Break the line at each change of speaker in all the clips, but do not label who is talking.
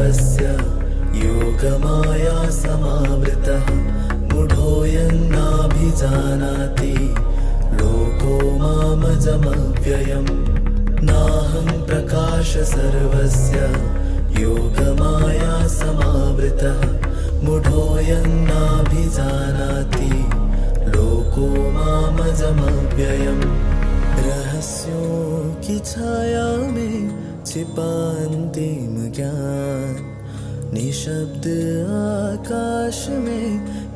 सर्वस्य योगमाया समावृतः मूढोऽयं नाभिजानाति लोको मामजमव्ययम् नाहं प्रकाश सर्वस्य योगमाया समावृतः मूढोऽयं नाभिजानाति लोको मामजमव्ययम् रहस्यों की छाया में छिपा अंतिम ज्ञान निशब्द आकाश में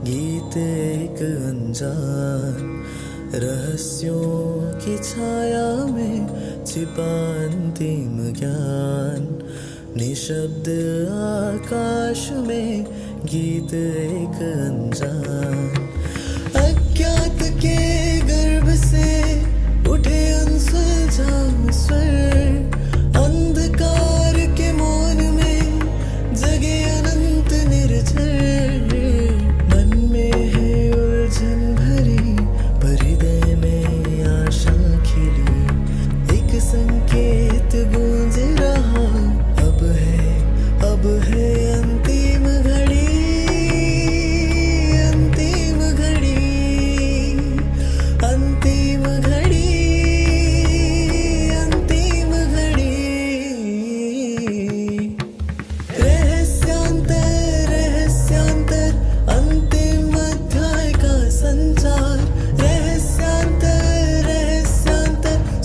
गीत एक अनजान रहस्यों की छाया में छिपा अंतिम ज्ञान निशब्द आकाश में गीत एक अनजान अज्ञात के गर्भ से उठे अनसुलझाम स्वर अंधकार के मौन में जगे अनंत निर्झर मन में है उलझन भरी पर हृदय में आशा खिली एक संकेत गूंज रहा अब है अंतिम घड़ी अंतिम घड़ी अंतिम घड़ी अंतिम घड़ी रहस्यांतर अंतिम अध्याय का संचार रहस्यांतर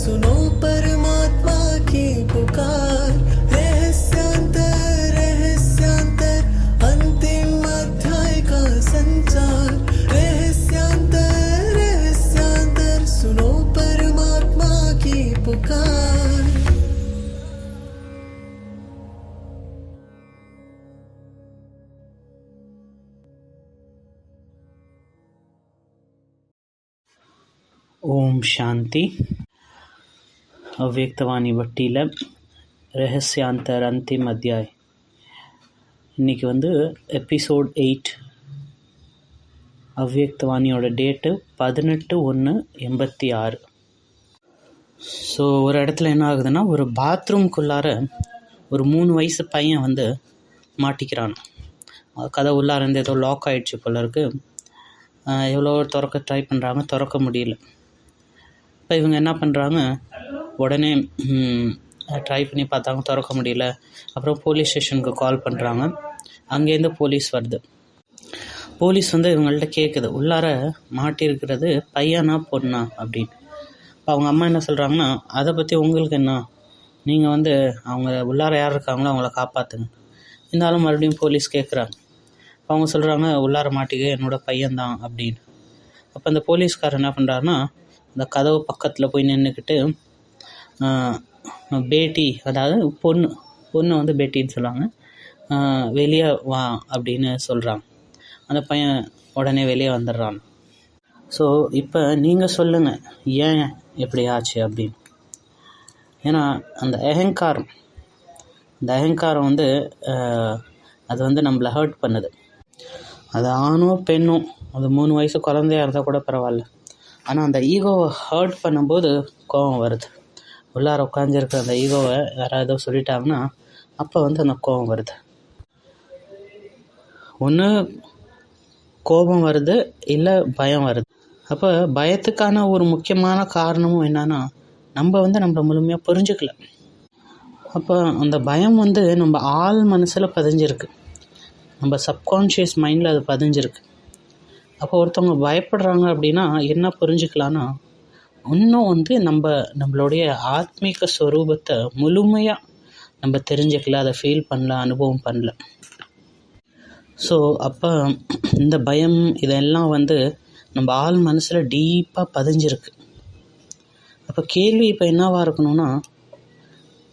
सुनो परमात्मा की पुकार रहस्यांतर अंतिम अध्याय का संचार रहस्यांतर सुनो परमात्मा की पुकार
ஓம் சாந்தி. அவ்வியக்தவாணி வட்டியில் ரகசியாந்தர் அந்திம் அத்தியாய். இன்றைக்கி எபிசோட் 8. அவ்வியக்தவாணியோட டேட்டு 18/1/86. ஸோ ஒரு இடத்துல என்ன ஆகுதுன்னா, ஒரு பாத்ரூம்குள்ளார ஒரு 3 வயசு பையன் மாட்டிக்கிறான். கதை உள்ளார இருந்து ஏதோ லாக் ஆகிடுச்சு போல இருக்குது. எவ்வளோ திறக்க ட்ரை பண்ணுறாங்க, திறக்க முடியல. இப்போ இவங்க என்ன பண்ணுறாங்க, உடனே ட்ரை பண்ணி பார்த்தாங்க, திறக்க முடியல. அப்புறம் போலீஸ் ஸ்டேஷனுக்கு கால் பண்ணுறாங்க. அங்கேருந்து போலீஸ் வருது. போலீஸ் இவங்கள்ட்ட கேட்குது, உள்ளார மாட்டியிருக்கிறது பையனா பொண்ணா அப்படின்னு. இப்போ அவங்க அம்மா என்ன சொல்கிறாங்கன்னா, அதை பற்றி உங்களுக்கு என்ன, நீங்கள் அவங்க உள்ளார யார் இருக்காங்களோ அவங்கள காப்பாற்றுங்க. இருந்தாலும் மறுபடியும் போலீஸ் கேட்குறாங்க. அவங்க சொல்கிறாங்க, உள்ளார மாட்டிக்க என்னோட பையன்தான் அப்படின்னு. அப்போ அந்த போலீஸ்காரர் என்ன பண்ணுறாருன்னா, அந்த கதவு பக்கத்தில் போய் நின்றுக்கிட்டு பேட்டி, அதாவது பொண்ணு பேட்டின்னு சொல்லுவாங்க, வெளியே வா அப்படின்னு சொல்கிறாங்க. அந்த பையன் உடனே வெளியே வந்துடுறான். ஸோ இப்போ நீங்கள் சொல்லுங்கள், ஏன் எப்படி ஆச்சு அப்படின்னு. ஏன்னா அந்த அகங்காரம் அது நம்மளை ஹர்ட் பண்ணுது. அது ஆணோ பெண்ணோ, அது 3 வயசு குழந்தையாக இருந்தால் கூட பரவாயில்ல. ஆனால் அந்த ஈகோவை ஹர்ட் பண்ணும்போது கோபம் வருது. உள்ளார உட்காந்துருக்க அந்த ஈகோவை யாராவது சொல்லிட்டாங்கன்னா அப்போ அந்த கோபம் வருது. ஒன்று கோபம் வருது, இல்லை பயம் வருது. அப்போ பயத்துக்கான ஒரு முக்கியமான காரணமும் என்னன்னா, நம்மளை முழுமையாக புரிஞ்சுக்கல. அப்போ அந்த பயம் நம்ம ஆள் மனசில் பதிஞ்சிருக்கு, நம்ம சப்கான்ஷியஸ் மைண்டில் அது பதிஞ்சிருக்கு. அப்போ ஒருத்தவங்க பயப்படுறாங்க அப்படின்னா என்ன புரிஞ்சுக்கலான்னா, இன்னும் நம்மளுடைய ஆத்மீக ஸ்வரூபத்தை முழுமையாக நம்ம தெரிஞ்சுக்கல, அதை ஃபீல் பண்ணல, அனுபவம் பண்ணல. ஸோ அப்போ இந்த பயம் இதெல்லாம் நம்ம ஆள் மனசில் டீப்பாக பதிஞ்சிருக்கு. அப்போ கேள்வி இப்போ என்னவாக இருக்கணும்னா,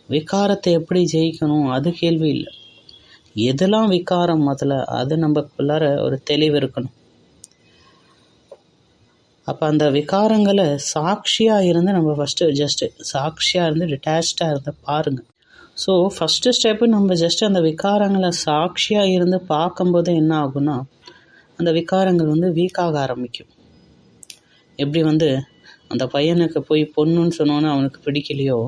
விகாரத்தை எப்படி ஜெயிக்கணும், அது கேள்வி இல்லை. எதெல்லாம் விகாரம் முதல்ல, அது நம்மக்குள்ளார ஒரு தெளிவு இருக்கணும். அப்போ அந்த விகாரங்களை சாட்சியாக இருந்து நம்ம ஃபஸ்ட்டு சாட்சியாக இருந்து டிட்டாச்சாக இருந்து பாருங்கள். ஸோ ஃபஸ்ட்டு ஸ்டெப்பு நம்ம அந்த விகாரங்களை சாட்சியாக இருந்து பார்க்கும்போது என்ன ஆகும்னா, அந்த விகாரங்கள் வீக்காக ஆரம்பிக்கும். எப்படி அந்த பையனுக்கு போய் பொண்ணுன்னு சொன்னோன்னே அவனுக்கு பிடிக்கலையோ,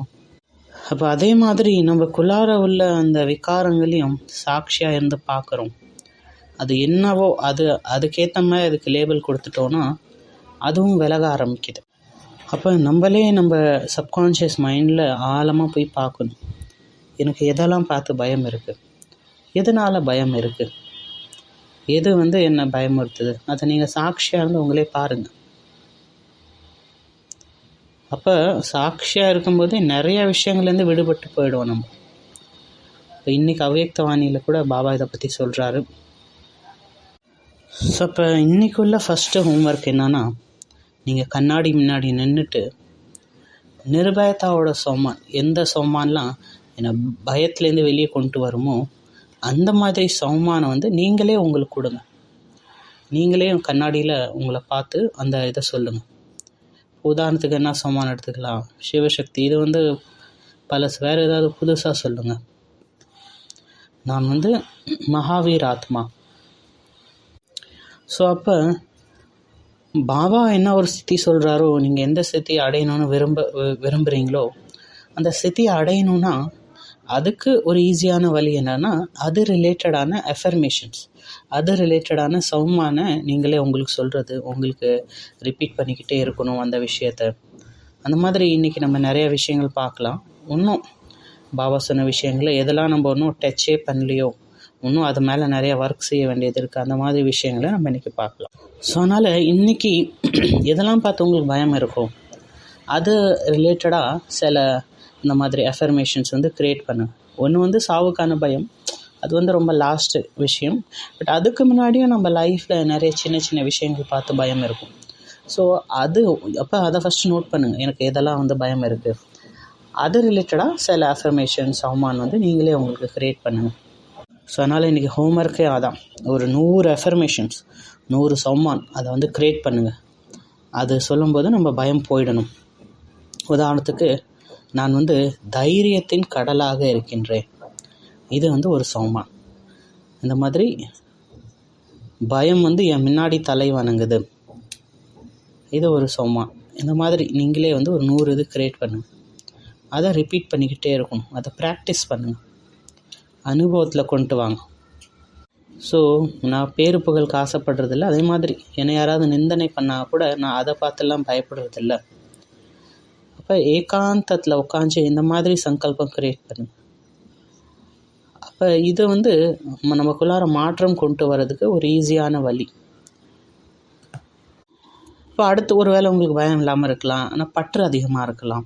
அப்போ அதே மாதிரி நம்மக்குள்ளார உள்ள அந்த விகாரங்களையும் சாட்சியாக இருந்து பார்க்குறோம். அது என்னவோ அதுக்கேற்ற மாதிரி அதுக்கு லேபிள் கொடுத்துட்டோன்னா அதுவும் விலக ஆரம்பிக்குது. அப்போ நம்மளே நம்ம சப்கான்ஷியஸ் மைண்டில் ஆழமாக போய் பார்க்கணும். எனக்கு எதெல்லாம் பார்த்து பயம் இருக்குது, எதனால் பயம் இருக்குது, எது என்னை பயமுறுத்துது, அதை நீங்கள் சாட்சியாக இருந்து உங்களே பாருங்கள். அப்போ சாட்சியாக இருக்கும்போதே நிறைய விஷயங்கள்லேருந்து விடுபட்டு போயிடுவோம் நம்ம. இப்போ இன்றைக்கி அவ்யக்தவாணியில் கூட பாபா இதை பற்றி சொல்கிறாரு. ஸோ இப்போ இன்றைக்குள்ள ஃபஸ்ட்டு ஹோம்ஒர்க் என்னன்னா, நீங்கள் கண்ணாடி முன்னாடி நின்றுட்டு நிர்பயத்தாவோட சோமான், எந்த சோமான்லாம் என்னை பயத்துலேருந்து வெளியே கொண்டு வருமோ அந்த மாதிரி சோமானை நீங்களே உங்களுக்கு கொடுங்க. நீங்களே கண்ணாடியில் உங்களை பார்த்து அந்த இதை சொல்லுங்கள். உதாரணத்துக்கு என்ன சோமான் எடுத்துக்கலாம், சிவசக்தி. இது வேறு ஏதாவது புதுசாக சொல்லுங்கள். நான் மகாவீர் ஆத்மா. ஸோ அப்போ பாபா என்ன ஒரு ஸ்திதி சொல்கிறாரோ, நீங்கள் எந்த ஸ்திதியை அடையணும்னு விரும்புகிறீங்களோ அந்த ஸ்திதியை அடையணுன்னா அதுக்கு ஒரு ஈஸியான வழி என்னன்னா, அது ரிலேட்டடான அஃபர்மேஷன்ஸ், அது ரிலேட்டடான சௌமான நீங்களே உங்களுக்கு சொல்கிறது, உங்களுக்கு ரிப்பீட் பண்ணிக்கிட்டே இருக்கணும் அந்த விஷயத்தை. அந்த மாதிரி இன்றைக்கி நம்ம நிறைய விஷயங்கள் பார்க்கலாம். இன்னும் பாபா சொன்ன விஷயங்களை எதெல்லாம் நம்ம இன்னும் டச்சே பண்ணலையோ, இன்னும் அது மேலே நிறைய ஒர்க் செய்ய வேண்டியது இருக்குது. அந்த மாதிரி விஷயங்களை நம்ம இன்றைக்கி பார்க்கலாம். ஸோ அதனால் இன்றைக்கி எதெல்லாம் பார்த்து உங்களுக்கு பயம் இருக்கும் அது ரிலேட்டடாக சில இந்த மாதிரி அஃபர்மேஷன்ஸ் க்ரியேட் பண்ணுங்கள். ஒன்று சாவுக்கான பயம், அது ரொம்ப லாஸ்ட்டு விஷயம். பட் அதுக்கு முன்னாடியும் நம்ம லைஃப்பில் நிறைய சின்ன சின்ன விஷயங்கள் பார்த்து பயம் இருக்கும். ஸோ அப்போ அதை ஃபஸ்ட்டு நோட் பண்ணுங்கள், எனக்கு எதெல்லாம் பயம் இருக்குது. அது ரிலேட்டடாக சில அஃபர்மேஷன்ஸ் சௌமான் நீங்களே உங்களுக்கு க்ரியேட் பண்ணுங்கள். ஸோ அதனால் இன்றைக்கி ஹோம்ஒர்க்கே அதான், ஒரு 100 அஃபர்மேஷன்ஸ் 100 சௌமான் அதை க்ரியேட் பண்ணுங்கள். அது சொல்லும்போது நம்ம பயம் போயிடணும். உதாரணத்துக்கு, நான் தைரியத்தின் கடலாக இருக்கின்றேன். இது ஒரு சௌமான். இந்த மாதிரி பயம் என் முன்னாடி தலை வணங்குது, இது ஒரு சௌமான். இந்த மாதிரி நீங்களே ஒரு 100 இது க்ரியேட் பண்ணுங்கள். அதை ரிப்பீட் பண்ணிக்கிட்டே இருக்கணும். அதை ப்ராக்டிஸ் பண்ணுங்கள், அனுபவத்தில் கொண்டு வாங்க. ஸோ நான் பேரு புகழுக்கு ஆசைப்படுறதில்ல. அதே மாதிரி என்னை யாராவது நிந்தனை பண்ணால் கூட நான் அதை பார்த்துலாம் பயப்படுறதில்ல. அப்போ ஏகாந்தத்தில் உட்காந்து இந்த மாதிரி சங்கல்பம் க்ரியேட் பண்ணுங்க. அப்போ இது நமக்குள்ளார மாற்றம் கொண்டு வர்றதுக்கு ஒரு ஈஸியான வழி. இப்போ அடுத்து ஒரு வேளை உங்களுக்கு பயம் இல்லாமல் இருக்கலாம், ஆனால் பற்று அதிகமாக இருக்கலாம்.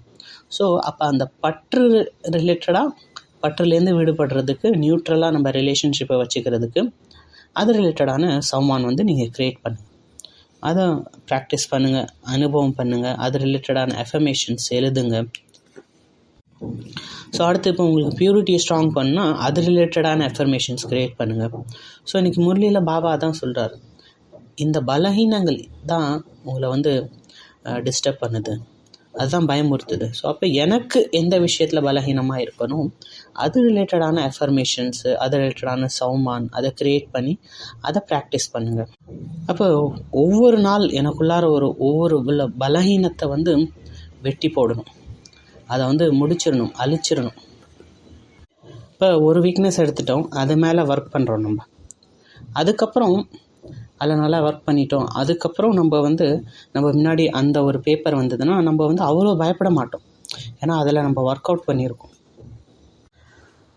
ஸோ அப்போ அந்த பற்று ரிலேட்டடாக, பற்றுலேருந்து விடுபடுறதுக்கு, நியூட்ரலாக நம்ம ரிலேஷன்ஷிப்பை வச்சுக்கிறதுக்கு அது ரிலேட்டடான சௌமான் நீங்கள் க்ரியேட் பண்ணுங்கள். அதை ப்ராக்டிஸ் பண்ணுங்கள், அனுபவம் பண்ணுங்கள். அது ரிலேட்டடான அஃபர்மேஷன்ஸ் எழுதுங்க. ஸோ அடுத்து இப்போ உங்களுக்கு பியூரிட்டியை ஸ்ட்ராங் பண்ணால் அது ரிலேட்டடான அஃபர்மேஷன்ஸ் க்ரியேட் பண்ணுங்கள். ஸோ இன்றைக்கி முரளியில் பாபா தான் சொல்கிறார், இந்த பலகீனங்கள் தான் உங்களை டிஸ்டர்ப் பண்ணுது, அதுதான் பயமுறுத்துது. ஸோ அப்போ எனக்கு எந்த விஷயத்தில் பலகீனமாக இருக்கணும், அது ரிலேட்டடான அஃபர்மேஷன்ஸு, அது ரிலேட்டடான சௌமான் அதை க்ரியேட் பண்ணி அதை ப்ராக்டிஸ் பண்ணுங்கள். அப்போ ஒவ்வொரு நாள் எனக்குள்ளார ஒவ்வொரு பலகீனத்தை வெட்டி போடணும், அதை முடிச்சிடணும், அழிச்சிடணும். இப்போ ஒரு வீக்னஸ் எடுத்துட்டோம், அது மேலே ஒர்க் பண்ணுறோம் நம்ம. அதுக்கப்புறம் அதில் நல்லா ஒர்க் பண்ணிட்டோம். அதுக்கப்புறம் நம்ம நம்ம முன்னாடி அந்த ஒரு பேப்பர் வந்ததுன்னா நம்ம அவ்வளோ பயப்பட மாட்டோம், ஏன்னா அதில் நம்ம ஒர்க் அவுட் பண்ணியிருக்கோம்.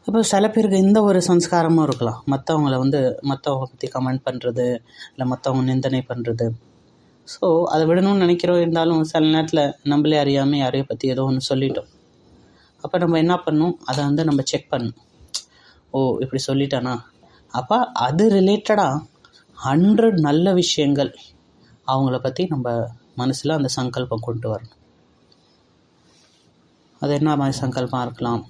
இப்போ சில பேருக்கு இந்த ஒரு சம்ஸ்காரமும் இருக்கலாம், மற்றவங்கள பற்றி கமெண்ட் பண்ணுறது, இல்லை மற்றவங்க நிந்தனை பண்ணுறது. ஸோ அதை விடணும்னு நினைக்கிறோம், இருந்தாலும் சில நேரத்தில் நம்மளே அறியாமல் யாரையும் பற்றி ஏதோ ஒன்று சொல்லிட்டோம். அப்போ நம்ம என்ன பண்ணணும், அதை நம்ம செக் பண்ணணும். ஓ இப்படி சொல்லிட்டானா, அப்போ அது ரிலேட்டடாக 100 நல்ல விஷயங்கள் அவங்கள பற்றி நம்ம மனசில் அந்த சங்கல்பம் கொண்டு வரணும். அது என்ன மாதிரி சங்கல்பம் இருக்கலாம்,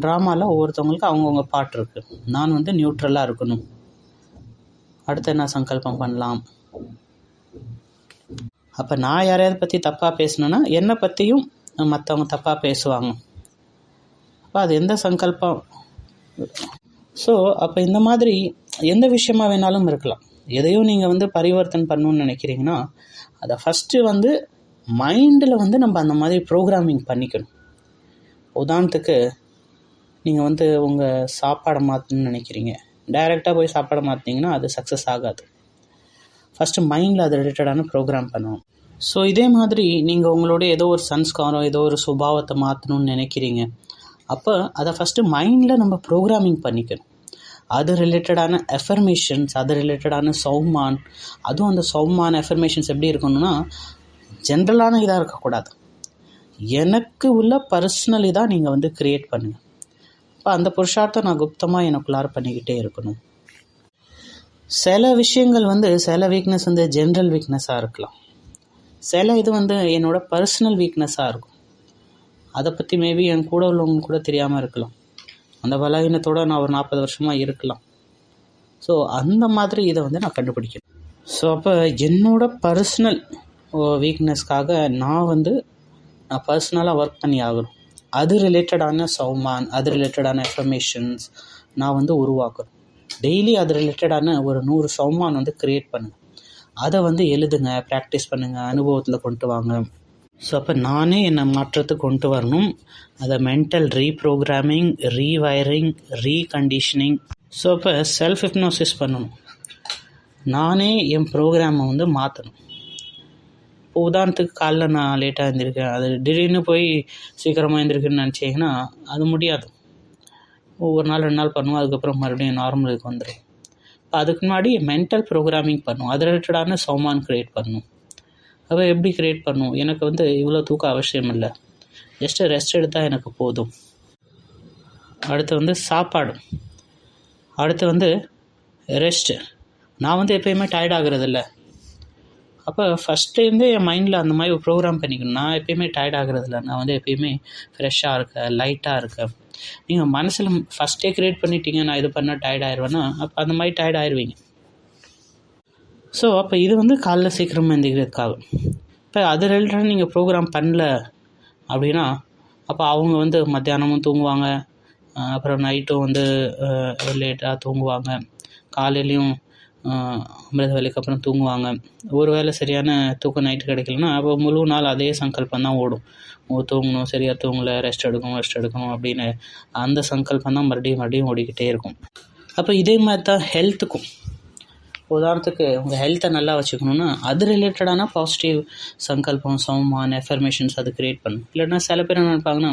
ட்ராமாவில் ஒவ்வொருத்தவங்களுக்கு அவங்கவுங்க பாட்டு இருக்குது. நான் நியூட்ரலாக இருக்கணும். அடுத்து என்ன சங்கல்பம் பண்ணலாம், அப்போ நான் யாரையாவது பற்றி தப்பாக பேசினேன்னா என்னை பற்றியும் மற்றவங்க தப்பாக பேசுவாங்க. அப்போ அது எந்த சங்கல்பம். ஸோ அப்போ இந்த மாதிரி எந்த விஷயமா வேணாலும் இருக்கலாம். எதையும் நீங்கள் பரிவர்த்தனை பண்ணணுன்னு நினைக்கிறீங்கன்னா அதை ஃபஸ்ட்டு மைண்டில் நம்ம அந்த மாதிரி ப்ரோக்ராமிங் பண்ணிக்கணும். உதாரணத்துக்கு நீங்கள் வந்து உங்கள் சாப்பாடை மாற்றணும்னு நினைக்கிறீங்க, டைரெக்டாக போய் சாப்பாடை மாற்றினீங்கன்னா அது சக்ஸஸ் ஆகாது. ஃபஸ்ட்டு மைண்டில் அது ரிலேட்டடான ப்ரோக்ராம் பண்ணணும். ஸோ இதே மாதிரி நீங்கள் உங்களுடைய ஏதோ ஒரு சன்ஸ்காரம், ஏதோ ஒரு சுபாவத்தை மாற்றணும்னு நினைக்கிறீங்க, அப்போ அதை ஃபஸ்ட்டு மைண்டில் நம்ம ப்ரோக்ராமிங் பண்ணிக்கணும். அது ரிலேட்டடான எஃபர்மேஷன்ஸ், அது ரிலேட்டடான சௌமான், அதுவும் அந்த சௌமான் எஃபர்மேஷன்ஸ் எப்படி இருக்கணும்னா ஜென்ரலான இதாக இருக்கக்கூடாது. எனக்கு உள்ள பர்சனல் இதாக நீங்கள் வந்து க்ரியேட் பண்ணுங்கள். இப்போ அந்த புருஷார்த்தம் நான் குப்தமாக எனக்குள்ளார பண்ணிக்கிட்டே இருக்கணும். சில விஷயங்கள் வந்து சில வீக்னஸ் வந்து ஜென்ரல் வீக்னஸாக இருக்கலாம், சில இது வந்து என்னோடய பர்சனல் வீக்னஸாக இருக்கும். அதை பற்றி மேபி என் கூட உள்ளவங்க கூட தெரியாமல் இருக்கலாம். அந்த பலவீனத்தோடு நான் ஒரு 40 வருஷமாக இருக்கலாம். ஸோ அந்த மாதிரி இதை வந்து நான் கண்டுபிடிக்கணும். ஸோ அப்போ என்னோடய பர்சனல் வீக்னஸ்க்காக நான் பர்சனலாக ஒர்க் பண்ணி ஆகணும். அது ரிலேட்டடான சௌமான், அது ரிலேட்டடான எஃபர்மேஷன்ஸ் நான் வந்து உருவாக்கணும். டெய்லி அது ரிலேட்டடான ஒரு 100 சௌமான் வந்து க்ரியேட் பண்ணுங்கள். அதை வந்து எழுதுங்க, ப்ராக்டிஸ் பண்ணுங்கள், அனுபவத்தில் கொண்டு வாங்க. ஸோ அப்போ நானே என்னை மாற்றத்துக்கு கொண்டு வரணும். அதை mental reprogramming, rewiring, reconditioning. So அப்போ செல்ஃப் ஹிப்னோசிஸ் பண்ணணும். நானே என் ப்ரோக்ராமை வந்து மாற்றணும். இப்போ உதாரணத்துக்கு காலைல நான் லேட்டாக எழுந்திருக்கேன், அது திடீர்னு போய் சீக்கிரமாக எழுந்திருக்குன்னு நினச்சிங்கன்னா அது முடியாது. ஒரு நாள் 2 நாள் பண்ணுவோம், அதுக்கப்புறம் மறுபடியும் நார்மலுக்கு வந்துடும். இப்போ அதுக்கு முன்னாடி மென்டல் ப்ரோக்ராமிங் பண்ணும், அது ரிலேட்டடான சௌமான் க்ரியேட் பண்ணணும். அப்போ எப்படி க்ரியேட் பண்ணும்? எனக்கு வந்து இவ்வளோ தூக்கம் அவசியம் இல்லை, ஜஸ்ட்டு ரெஸ்ட் எடுத்தால் எனக்கு போதும். அடுத்து வந்து சாப்பாடு, அடுத்து வந்து ரெஸ்ட்டு. நான் வந்து எப்போயுமே டயர்ட் ஆகுறதில்ல. அப்போ ஃபஸ்ட்லேருந்தே என் மைண்டில் அந்த மாதிரி ஒரு ப்ரோக்ராம் பண்ணிக்கணும். நான் எப்போயுமே டயர்ட் ஆகுறதில்ல, நான் வந்து எப்போயுமே ஃப்ரெஷ்ஷாக இருக்கேன், லைட்டாக இருக்கேன். நீங்கள் மனசில் ஃபஸ்ட்டே க்ரியேட் பண்ணிட்டீங்க நான் இது பண்ணால் டயர்ட் ஆயிடுவேன்னா, அப்போ அந்த மாதிரி டயர்ட் ஆயிடுவீங்க. ஸோ அப்போ இது வந்து காலைல சீக்கிரமாக எழுந்திரிக்கிறதுக்காக. இப்போ அது ரிலேட்டடாக நீங்கள் ப்ரோக்ராம் பண்ணல அப்படின்னா, அப்போ அவங்க வந்து மத்தியானமும் தூங்குவாங்க, அப்புறம் நைட்டும் வந்து லேட்டாக தூங்குவாங்க, காலையிலையும் அமிர்த வேலைக்கு அப்புறம் தூங்குவாங்க. ஒரு வேளை சரியான தூக்கம் நைட்டு கிடைக்கலன்னா அப்போ முழு நாள் அதே சங்கல்பம் தான் ஓடும். தூங்கணும், சரியாக தூங்கலை, ரெஸ்ட் எடுக்கணும் அப்படின்னு அந்த சங்கல்பம் தான் மறுபடியும் ஓடிக்கிட்டே இருக்கும். அப்போ இதே மாதிரி தான் ஹெல்த்துக்கும். உதாரணத்துக்கு உங்கள் ஹெல்த்தை நல்லா வச்சுக்கணுன்னா அது ரிலேட்டடான பாசிட்டிவ் சங்கல்பம், சௌமான், எஃபர்மேஷன்ஸ் அது க்ரியேட் பண்ணணும். இல்லைன்னா சில பேர் என்ன நினைப்பாங்கன்னா,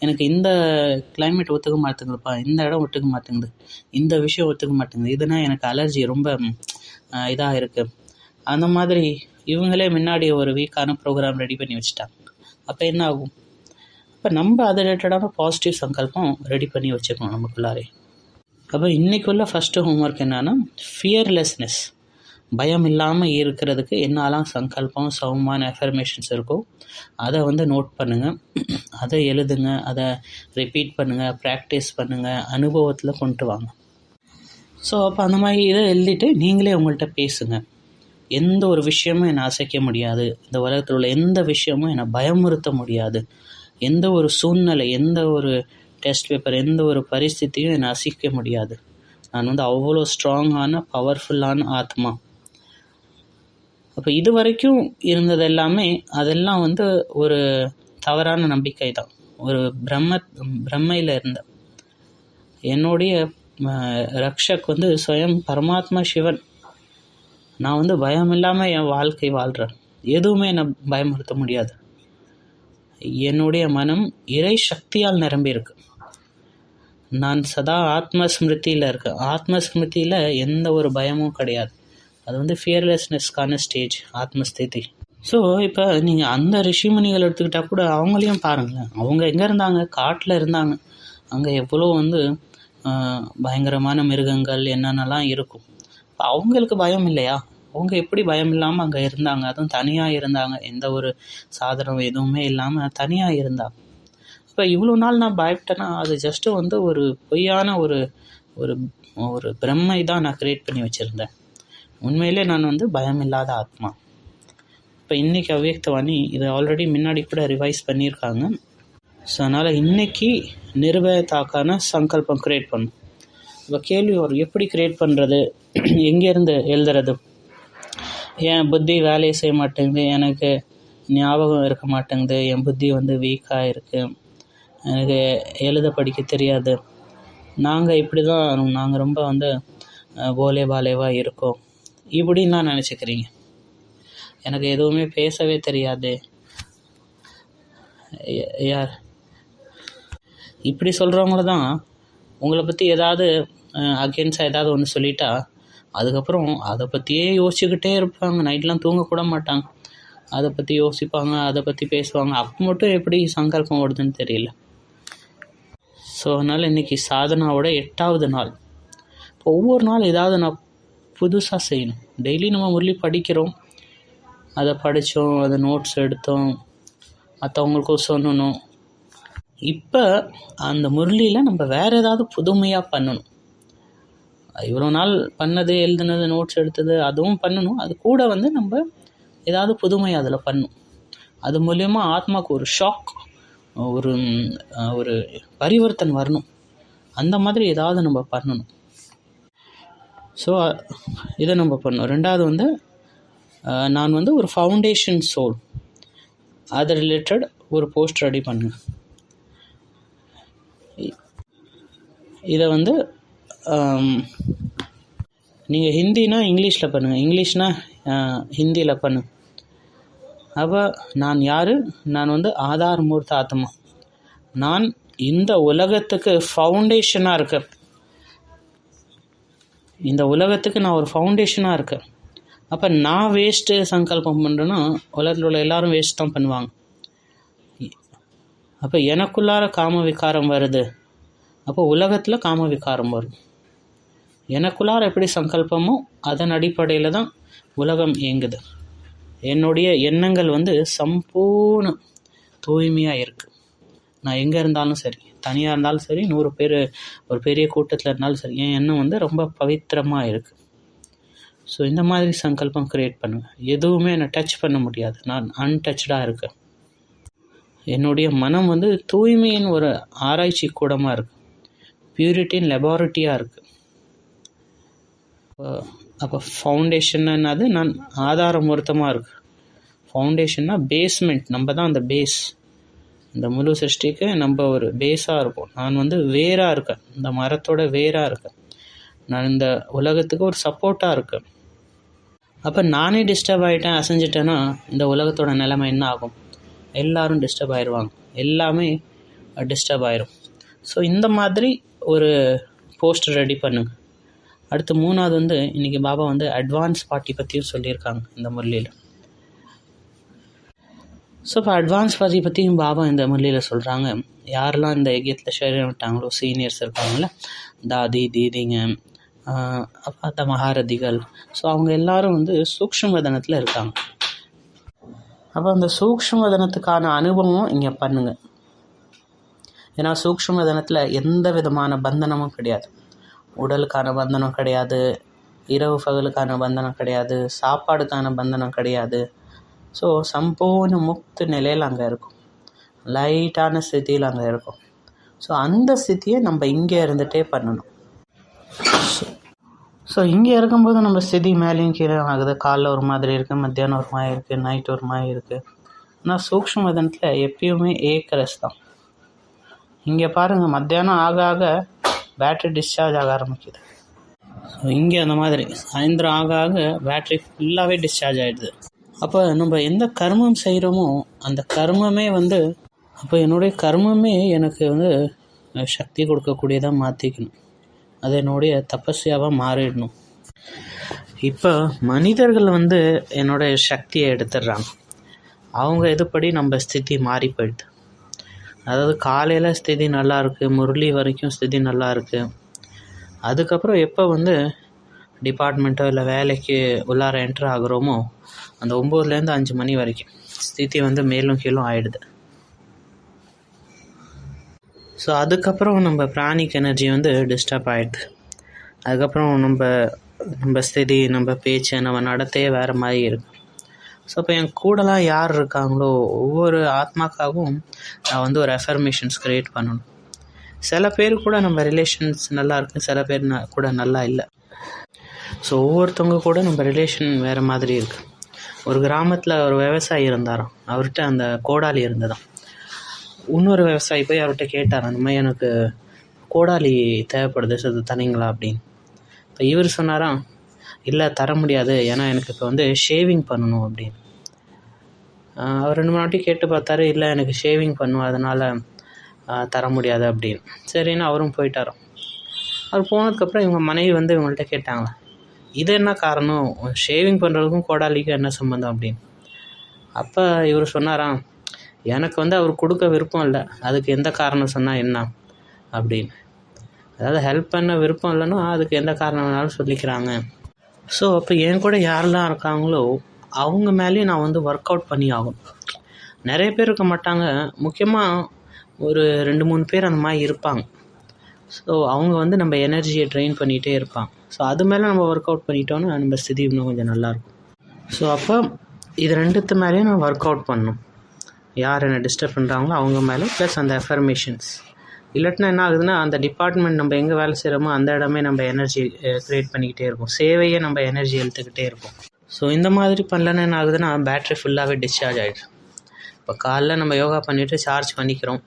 எனக்கு இந்த கிளைமேட் ஒத்துக்க மாட்டேங்குதுப்பா, இந்த இடம் ஒத்துக்க மாட்டேங்குது, இந்த விஷயம் ஒத்துக்க மாட்டேங்குது, இதுனா எனக்கு அலர்ஜி ரொம்ப இதாக இருக்குது. அந்த மாதிரி இவங்களே முன்னாடி ஒரு வீக்கான ப்ரோக்ராம் ரெடி பண்ணி வச்சுட்டாங்க. அப்போ என்ன ஆகும்? அப்போ நம்ம அது ரிலேட்டடான பாசிட்டிவ் சங்கல்பம் ரெடி பண்ணி வச்சுக்கணும் நமக்குள்ளாரே. அப்போ இன்றைக்குள்ள ஃபஸ்ட்டு ஹோம்ஒர்க் என்னென்னா ஃபியர்லெஸ்னஸ், பயம் இல்லாமல் இருக்கிறதுக்கு என்னெல்லாம் சங்கல்பம், சௌமான எஃபர்மேஷன்ஸ் இருக்கோ அதை வந்து நோட் பண்ணுங்கள், அதை எழுதுங்க, அதை ரிப்பீட் பண்ணுங்கள், ப்ராக்டிஸ் பண்ணுங்கள், அனுபவத்தில் கொண்டு வாங்க. ஸோ அப்போ அந்த மாதிரி இதை எழுதிட்டு நீங்களே உங்கள்கிட்ட பேசுங்க. எந்த ஒரு விஷயமும் என்னை அசைக்க முடியாது, இந்த உலகத்தில் உள்ள எந்த விஷயமும் என்னை பயமுறுத்த முடியாது, எந்த ஒரு சூழ்நிலை, எந்த ஒரு டெஸ்ட் பேப்பர், எந்த ஒரு பரிஸ்திதியும் என்னை அசைக்க முடியாது, நான் வந்து அவ்வளோ ஸ்ட்ராங்கான பவர்ஃபுல்லான ஆத்மா. அப்போ இது வரைக்கும் இருந்தது எல்லாமே அதெல்லாம் வந்து ஒரு தவறான நம்பிக்கை தான், ஒரு பிரம்மையில் இருந்த. என்னுடைய ரக்ஷக் வந்து ஸ்வயம் பரமாத்மா சிவன். நான் வந்து பயம் இல்லாமல் என் வாழ்க்கை வாழ்கிறேன், எதுவுமே என்னை பயமுறுத்த முடியாது. என்னுடைய மனம் இறை சக்தியால் நிரம்பி இருக்கு. நான் சதா ஆத்மஸ்மிருதியில் இருக்கேன். ஆத்மஸ்மிருதியில் எந்த ஒரு பயமும் கிடையாது. அது வந்து ஃபியர்லெஸ்னஸ்க்கான ஸ்டேஜ், ஆத்மஸ்திதி. ஸோ இப்போ நீங்கள் அந்த ரிஷிமுனிகள் எடுத்துக்கிட்டால் கூட அவங்களையும் பாருங்களேன். அவங்க எங்கே இருந்தாங்க? காட்டில் இருந்தாங்க. அங்கே எவ்வளோ வந்து பயங்கரமான மிருகங்கள் என்னென்னலாம் இருக்கும். அவங்களுக்கு பயம் இல்லையா? அவங்க எப்படி பயம் இல்லாமல் அங்கே இருந்தாங்க? அதுவும் தனியாக இருந்தாங்க, எந்த ஒரு சாதனம் எதுவுமே இல்லாமல் தனியாக இருந்தாங்க. இப்போ இவ்வளோ நாள் நான் பயப்பட்டேன்னா அது ஜஸ்ட்டு வந்து ஒரு பொய்யான ஒரு ஒரு ஒரு பிரம்மை தான் நான் க்ரியேட் பண்ணி வச்சுருந்தேன். உண்மையிலே நான் வந்து பயம் இல்லாத ஆத்மா. இப்போ இன்றைக்கி அவ்யக்தவாணி இதை ஆல்ரெடி முன்னாடி கூட ரிவைஸ் பண்ணியிருக்காங்க. ஸோ அதனால் இன்றைக்கி நிர்பயத்தாக்கான சங்கல்பம் க்ரியேட் பண்ணும். இப்போ கேள்வி வரும், எப்படி க்ரியேட் பண்ணுறது, எங்கேருந்து எழுதுறது, என் புத்தி வேலையை செய்ய மாட்டேங்குது, எனக்கு ஞாபகம் இருக்க மாட்டேங்குது, என் புத்தி வந்து வீக்காக இருக்குது, எனக்கு எழுத படிக்க தெரியாது, நாங்கள் இப்படி தான், நாங்கள் ரொம்ப வந்து போலே பாலேவாக இருக்கோம் இப்படின்லாம் நினச்சிக்கிறீங்க. எனக்கு எதுவுமே பேசவே தெரியாது, யார் இப்படி சொல்கிறவங்கள தான் உங்களை பற்றி ஏதாவது அகெயின்ஸ்டாக ஏதாவது ஒன்று சொல்லிட்டா அதுக்கப்புறம் அதை பற்றியே யோசிச்சுக்கிட்டே இருப்பாங்க. நைட்லாம் தூங்கக்கூட மாட்டாங்க, அதை பற்றி யோசிப்பாங்க, அதை பற்றி பேசுவாங்க. அப்போ மட்டும் எப்படி சங்கல்பம் ஓடுதுன்னு தெரியல. ஸோ அதனால் இன்றைக்கி சாதனாவோட 8வது நாள். இப்போ ஒவ்வொரு நாள் ஏதாவது நான் புதுசாக செய்யணும். டெய்லி நம்ம முரளி படிக்கிறோம், அதை படித்தோம், அதை நோட்ஸ் எடுத்தோம், மற்றவங்களுக்கும் சொல்லணும். இப்போ அந்த முரளியில் நம்ம வேறு ஏதாவது புதுமையாக பண்ணணும். இவ்வளோ நாள் பண்ணது, எழுதுனது, நோட்ஸ் எடுத்தது அதுவும் பண்ணணும். அது கூட வந்து நம்ம ஏதாவது புதுமை அதில் பண்ணணும். அது மூலயமா ஆத்மாவுக்கு ஒரு ஷாக், ஒரு ஒரு பரிவர்த்தனை வரணும். அந்த மாதிரி ஏதாவது நம்ம பண்ணணும். ஸோ இதை நம்ம பண்ணணும். 2வது வந்து நான் வந்து ஒரு ஃபவுண்டேஷன் சோல், அது ரிலேட்டட் ஒரு போஸ்ட் ரெடி பண்ணுங்க. இதை வந்து நீங்கள் ஹிந்தினா இங்கிலீஷில் பண்ணுங்கள், இங்கிலீஷ்னா ஹிந்தியில் பண்ணுங்கள். அப்போ நான் யார்? நான் வந்து ஆதார் மூர்த்த ஆத்மா. நான் இந்த உலகத்துக்கு ஃபவுண்டேஷனாக இருக்கேன். இந்த உலகத்துக்கு நான் ஒரு ஃபவுண்டேஷனாக இருக்கேன். அப்போ நான் வேஸ்ட்டு சங்கல்பம் பண்ணுறேன்னா உலகத்தில் உள்ள எல்லோரும் வேஸ்ட் தான் பண்ணுவாங்க. அப்போ எனக்குள்ளார காம விகாரம் வருது, அப்போ உலகத்தில் காம விகாரம் வரும். எனக்குள்ளார எப்படி சங்கல்பமோ அதன் அடிப்படையில் தான் உலகம் இயங்குது. என்னுடைய எண்ணங்கள் வந்து சம்பூர்ண தூய்மையாக இருக்குது. நான் எங்கே இருந்தாலும் சரி, தனியாக இருந்தாலும் சரி, 100 பேர் ஒரு பெரிய கூட்டத்தில் இருந்தாலும் சரி, என் எண்ணம் வந்து ரொம்ப பவித்திரமாக இருக்குது. ஸோ இந்த மாதிரி சங்கல்பம் க்ரியேட் பண்ணுவேன். எதுவுமே என்னை டச் பண்ண முடியாது, நான் அன்டச்சாக இருக்கேன். என்னுடைய மனம் வந்து தூய்மையின் ஒரு ஆராய்ச்சி கூடமாக இருக்குது, பியூரிட்டின் லெபார்ட்டரியாக இருக்குது. அப்போ ஃபவுண்டேஷன்னாது நான் ஆதாரமூர்த்தமாக இருக்கு. ஃபவுண்டேஷன்னா பேஸ்மெண்ட், நம்ம தான் அந்த பேஸ். இந்த முழு சிருஷ்டிக்கு நம்ம ஒரு பேஸாக இருப்போம். நான் வந்து வேராக இருக்கேன், இந்த மரத்தோட வேராக இருக்கேன். நான் இந்த உலகத்துக்கு ஒரு சப்போர்ட்டாக இருக்கேன். அப்போ நானே டிஸ்டர்ப் ஆகிட்டேன், அசைஞ்சிட்டேன்னா இந்த உலகத்தோட நிலைமை என்ன ஆகும்? எல்லோரும் டிஸ்டர்ப் ஆயிடுவாங்க, எல்லாமே டிஸ்டர்ப் ஆயிரும். ஸோ இந்த மாதிரி ஒரு போஸ்ட் ரெடி பண்ணுங்க. அடுத்து 3வது வந்து இன்றைக்கி பாபா வந்து அட்வான்ஸ் பார்ட்டி பற்றியும் சொல்லியிருக்காங்க இந்த முரளியில். ஸோ இப்போ அட்வான்ஸ் பார்ட்டி பற்றியும் பாபா இந்த முரளியில் சொல்கிறாங்க. யாரெல்லாம் இந்த யஜ்யத்தில் ஷரீரம் விட்டாங்களோ, சீனியர்ஸ் இருக்காங்களே, தாதி தீதிங்க, அந்த மகாரதிகள், ஸோ அவங்க எல்லாரும் வந்து சூக்ஷ்ம வதனத்தில் இருக்காங்க. அப்போ அந்த சூக்ஷ்ம வதனத்துக்கான அனுபவம் இங்கே பண்ணுங்கள். ஏன்னா சூக்ஷ்ம வதனத்தில் எந்த விதமான பந்தனமும் கிடையாது. உடலுக்கான பந்தனம் கிடையாது, இரவு பகலுக்கான பந்தனம் கிடையாது, சாப்பாடுக்கான பந்தனம் கிடையாது. ஸோ சம்பூர்ண முக்து நிலையில் அங்கே இருக்கும், லைட்டான ஸ்திதியில் அங்கே இருக்கும். ஸோ அந்த ஸ்திதியை நம்ம இங்கே இருந்துகிட்டே பண்ணணும். ஸோ இங்கே இருக்கும்போது நம்ம ஸ்திதி மேலேயும் கீழே ஆகுது. காலைல ஒரு மாதிரி இருக்குது, மத்தியானம் ஒரு மாதிரி இருக்குது, நைட் ஒரு மாதிரி இருக்குது. ஆனால் சூக்ஷ்ம வதனத்தில் எப்பயுமே ஏக்கரஸ் தான். இங்கே பாருங்கள், மத்தியானம் ஆக ஆக பேட்ரி டிஸ்சார்ஜ் ஆக ஆரம்பிக்குது. ஸோ இங்கே அந்த மாதிரி சாயந்தரம் ஆக ஆக பேட்ரி ஃபுல்லாகவே டிஸ்சார்ஜ் ஆகிடுது. அப்போ நம்ம எந்த கர்மம் செய்கிறோமோ அந்த கர்மமே வந்து, அப்போ என்னுடைய கர்மமே எனக்கு வந்து சக்தி கொடுக்கக்கூடியதாக மாற்றிக்கணும். அது என்னுடைய தபஸ்யாவாக மாறிடணும். இப்போ மனிதர்கள் வந்து என்னோடய சக்தியை எடுத்துடுறாங்க. அவங்க இதுபடி நம்ம ஸ்திதி மாறி போயிடுது. அதாவது காலையில் ஸ்திதி நல்லா இருக்குது, முரளி வரைக்கும் ஸ்திதி நல்லா இருக்குது. அதுக்கப்புறம் எப்போ வந்து டிபார்ட்மெண்ட்டோ இல்லை வேலைக்கு உள்ளார என்ட்ரு ஆகுறோமோ அந்த 9லேருந்து 5 மணி வரைக்கும் ஸ்திதி வந்து மேலும் கீழும் ஆகிடுது. ஸோ அதுக்கப்புறம் நம்ம பிராணிக் எனர்ஜி வந்து டிஸ்டர்ப் ஆகிடுது. அதுக்கப்புறம் நம்ம ஸ்திதி, நம்ம பேச்சு, நம்ம நடத்தையே வேறு மாதிரி இருக்குது. ஸோ இப்போ என் கூடலாம் யார் இருக்காங்களோ ஒவ்வொரு ஆத்மாக்காகவும் நான் வந்து ஒரு அஃபர்மேஷன்ஸ் க்ரியேட் பண்ணணும். சில பேர் கூட நம்ம ரிலேஷன்ஸ் நல்லா இருக்குது, சில பேர் கூட நல்லா இல்லை. ஸோ ஒவ்வொருத்தவங்க கூட நம்ம ரிலேஷன் வேறு மாதிரி இருக்குது. ஒரு கிராமத்தில் ஒரு விவசாயி இருந்தாராம், அவர்கிட்ட அந்த கோடாலி இருந்ததாம். இன்னொரு விவசாயி போய் அவர்கிட்ட கேட்டார், அந்த மாதிரி எனக்கு கோடாலி தேவைப்படுது, அது தரீங்களா அப்படின்னு. இப்போ இவர் சொன்னாராம், இல்லை தர முடியாது, ஏன்னா எனக்கு இப்போ வந்து ஷேவிங் பண்ணணும் அப்படின்னு. அவர் 2 3 வாட்டி கேட்டு பார்த்தாரு, இல்லை எனக்கு ஷேவிங் பண்ணும், அதனால் தர முடியாது அப்படின்னு. சரின்னு அவரும் போயிட்டாராம். அவர் போனதுக்கப்புறம் இவங்க மனைவி வந்து இவங்கள்ட்ட கேட்டாங்களா, இது என்ன காரணம், ஷேவிங் பண்ணுறதுக்கும் கோடாலிக்கும் என்ன சம்மந்தம் அப்படின்னு. அப்போ இவர் சொன்னாராம், எனக்கு வந்து அவர் கொடுக்க விருப்பம் இல்லை, அதுக்கு எந்த காரணம் சொன்னால் என்ன அப்படின்னு. அதாவது ஹெல்ப் பண்ண விருப்பம் இல்லைன்னா அதுக்கு எந்த காரணம் வேணாலும் சொல்லிக்கிறாங்க. ஸோ அப்போ என் கூட யாரெல்லாம் இருக்காங்களோ அவங்க மேலேயும் நான் வந்து ஒர்க் அவுட் பண்ணி ஆகும். நிறைய பேர் இருக்க மாட்டாங்க, முக்கியமாக ஒரு 2 3 பேர் அந்த மாதிரி இருப்பாங்க. ஸோ அவங்க வந்து நம்ம எனர்ஜியை ட்ரெயின் பண்ணிகிட்டே இருப்பாங்க. ஸோ அது மேலே நம்ம ஒர்க் அவுட் பண்ணிட்டோன்னா நம்ம ஸ்திதி இன்னும் கொஞ்சம் நல்லாயிருக்கும். ஸோ அப்போ இது 2 மேலேயும் நான் ஒர்க் அவுட் பண்ணணும். யார் என்னை டிஸ்டர்ப் பண்ணுறாங்களோ அவங்க மேலே, ப்ளஸ் அந்த அஃபர்மேஷன்ஸ். இல்லாட்டினா என்ன ஆகுதுன்னா, அந்த டிபார்ட்மெண்ட் நம்ம எங்கே வேலை செய்கிறோமோ அந்த இடமே நம்ம எனர்ஜி க்ரியேட் பண்ணிக்கிட்டே இருக்கும், சேவையே நம்ம எனர்ஜி எடுத்துக்கிட்டே இருக்கும். ஸோ இந்த மாதிரி பண்ணலன்னா என்ன ஆகுதுன்னா, பேட்ரி ஃபுல்லாகவே டிஸ்சார்ஜ் ஆகிடுது. இப்போ காலைல நம்ம யோகா பண்ணிவிட்டு சார்ஜ் பண்ணிக்கிறோம்,